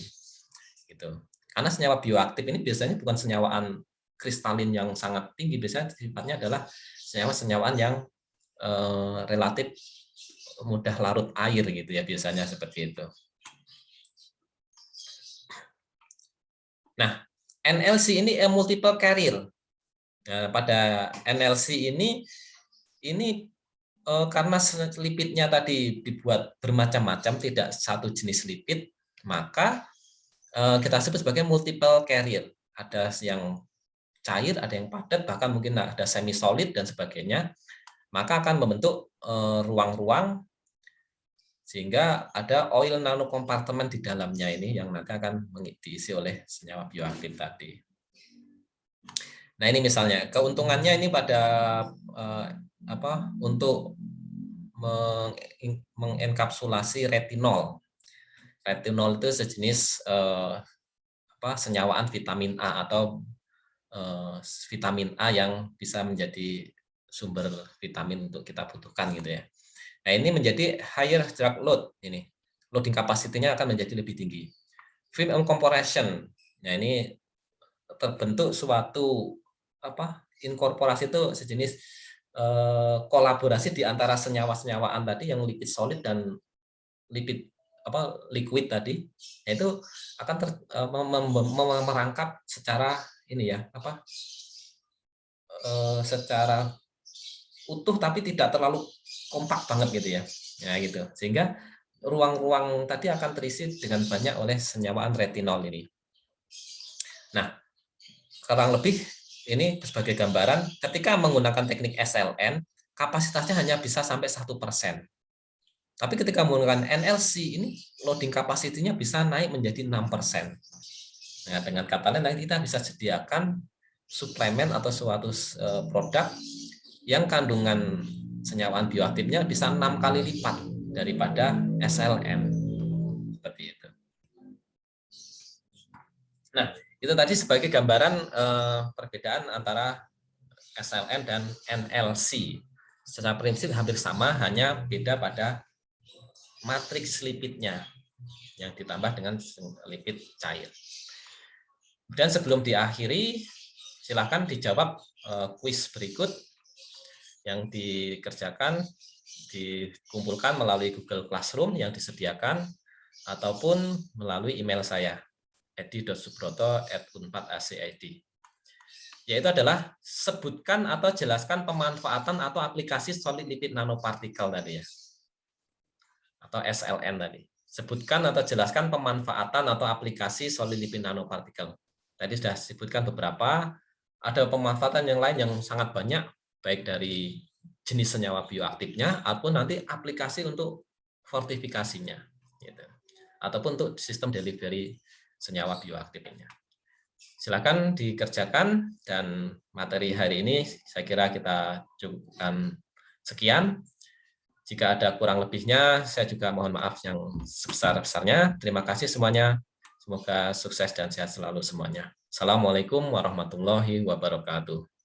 Gitu. Karena senyawa bioaktif ini biasanya bukan senyawaan kristalin yang sangat tinggi, biasanya sifatnya adalah senyawa-senyawaan yang relatif mudah larut air gitu ya, biasanya seperti itu. Nah, NLC ini multiple carrier. Nah, pada NLC ini karena lipidnya tadi dibuat bermacam-macam, tidak satu jenis lipid, maka kita sebut sebagai multiple carrier. Ada yang cair, ada yang padat, bahkan mungkin ada semi solid dan sebagainya. Maka akan membentuk ruang-ruang sehingga ada oil nanokompartemen di dalamnya ini yang nanti akan diisi oleh senyawa bioaktif tadi. Nah, ini misalnya keuntungannya ini pada untuk mengenkapsulasi retinol. Retinol itu sejenis senyawaan vitamin A atau vitamin A yang bisa menjadi sumber vitamin untuk kita butuhkan gitu ya. Nah, ini menjadi higher drug load, ini loading capacity-nya akan menjadi lebih tinggi. Film compression, nah ini terbentuk suatu inkorporasi itu sejenis kolaborasi di antara senyawa-senyawaan tadi yang lipid solid dan lipid liquid tadi, itu akan merangkap secara ini ya secara utuh tapi tidak terlalu kompak banget gitu ya. Nah, gitu. Sehingga ruang-ruang tadi akan terisi dengan banyak oleh senyawaan retinol ini. Nah, kurang lebih ini sebagai gambaran ketika menggunakan teknik SLN, kapasitasnya hanya bisa sampai 1%. Tapi ketika menggunakan NLC ini loading capacity-nya bisa naik menjadi 6%. Nah, dengan kata lain kita bisa sediakan suplemen atau suatu produk yang kandungan senyawaan bioaktifnya bisa 6 kali lipat daripada SLN. Seperti itu. Nah, itu tadi sebagai gambaran perbedaan antara SLN dan NLC. Secara prinsip hampir sama, hanya beda pada matriks lipidnya yang ditambah dengan lipid cair. Dan sebelum diakhiri, silakan dijawab kuis berikut yang dikerjakan, dikumpulkan melalui Google Classroom yang disediakan, ataupun melalui email saya, edi.subroto@unpad.ac.id. Yaitu adalah sebutkan atau jelaskan pemanfaatan atau aplikasi solid lipid nanopartikel tadi ya, atau SLN tadi. Sebutkan atau jelaskan pemanfaatan atau aplikasi solid lipid nanopartikel. Tadi sudah sebutkan beberapa, ada pemanfaatan yang lain yang sangat banyak, baik dari jenis senyawa bioaktifnya, ataupun nanti aplikasi untuk fortifikasinya, gitu. Ataupun untuk sistem delivery senyawa bioaktifnya. Silakan dikerjakan, dan materi hari ini saya kira kita cukupkan sekian. Jika ada kurang lebihnya, saya juga mohon maaf yang sebesar-besarnya. Terima kasih semuanya. Semoga sukses dan sehat selalu semuanya. Assalamualaikum warahmatullahi wabarakatuh.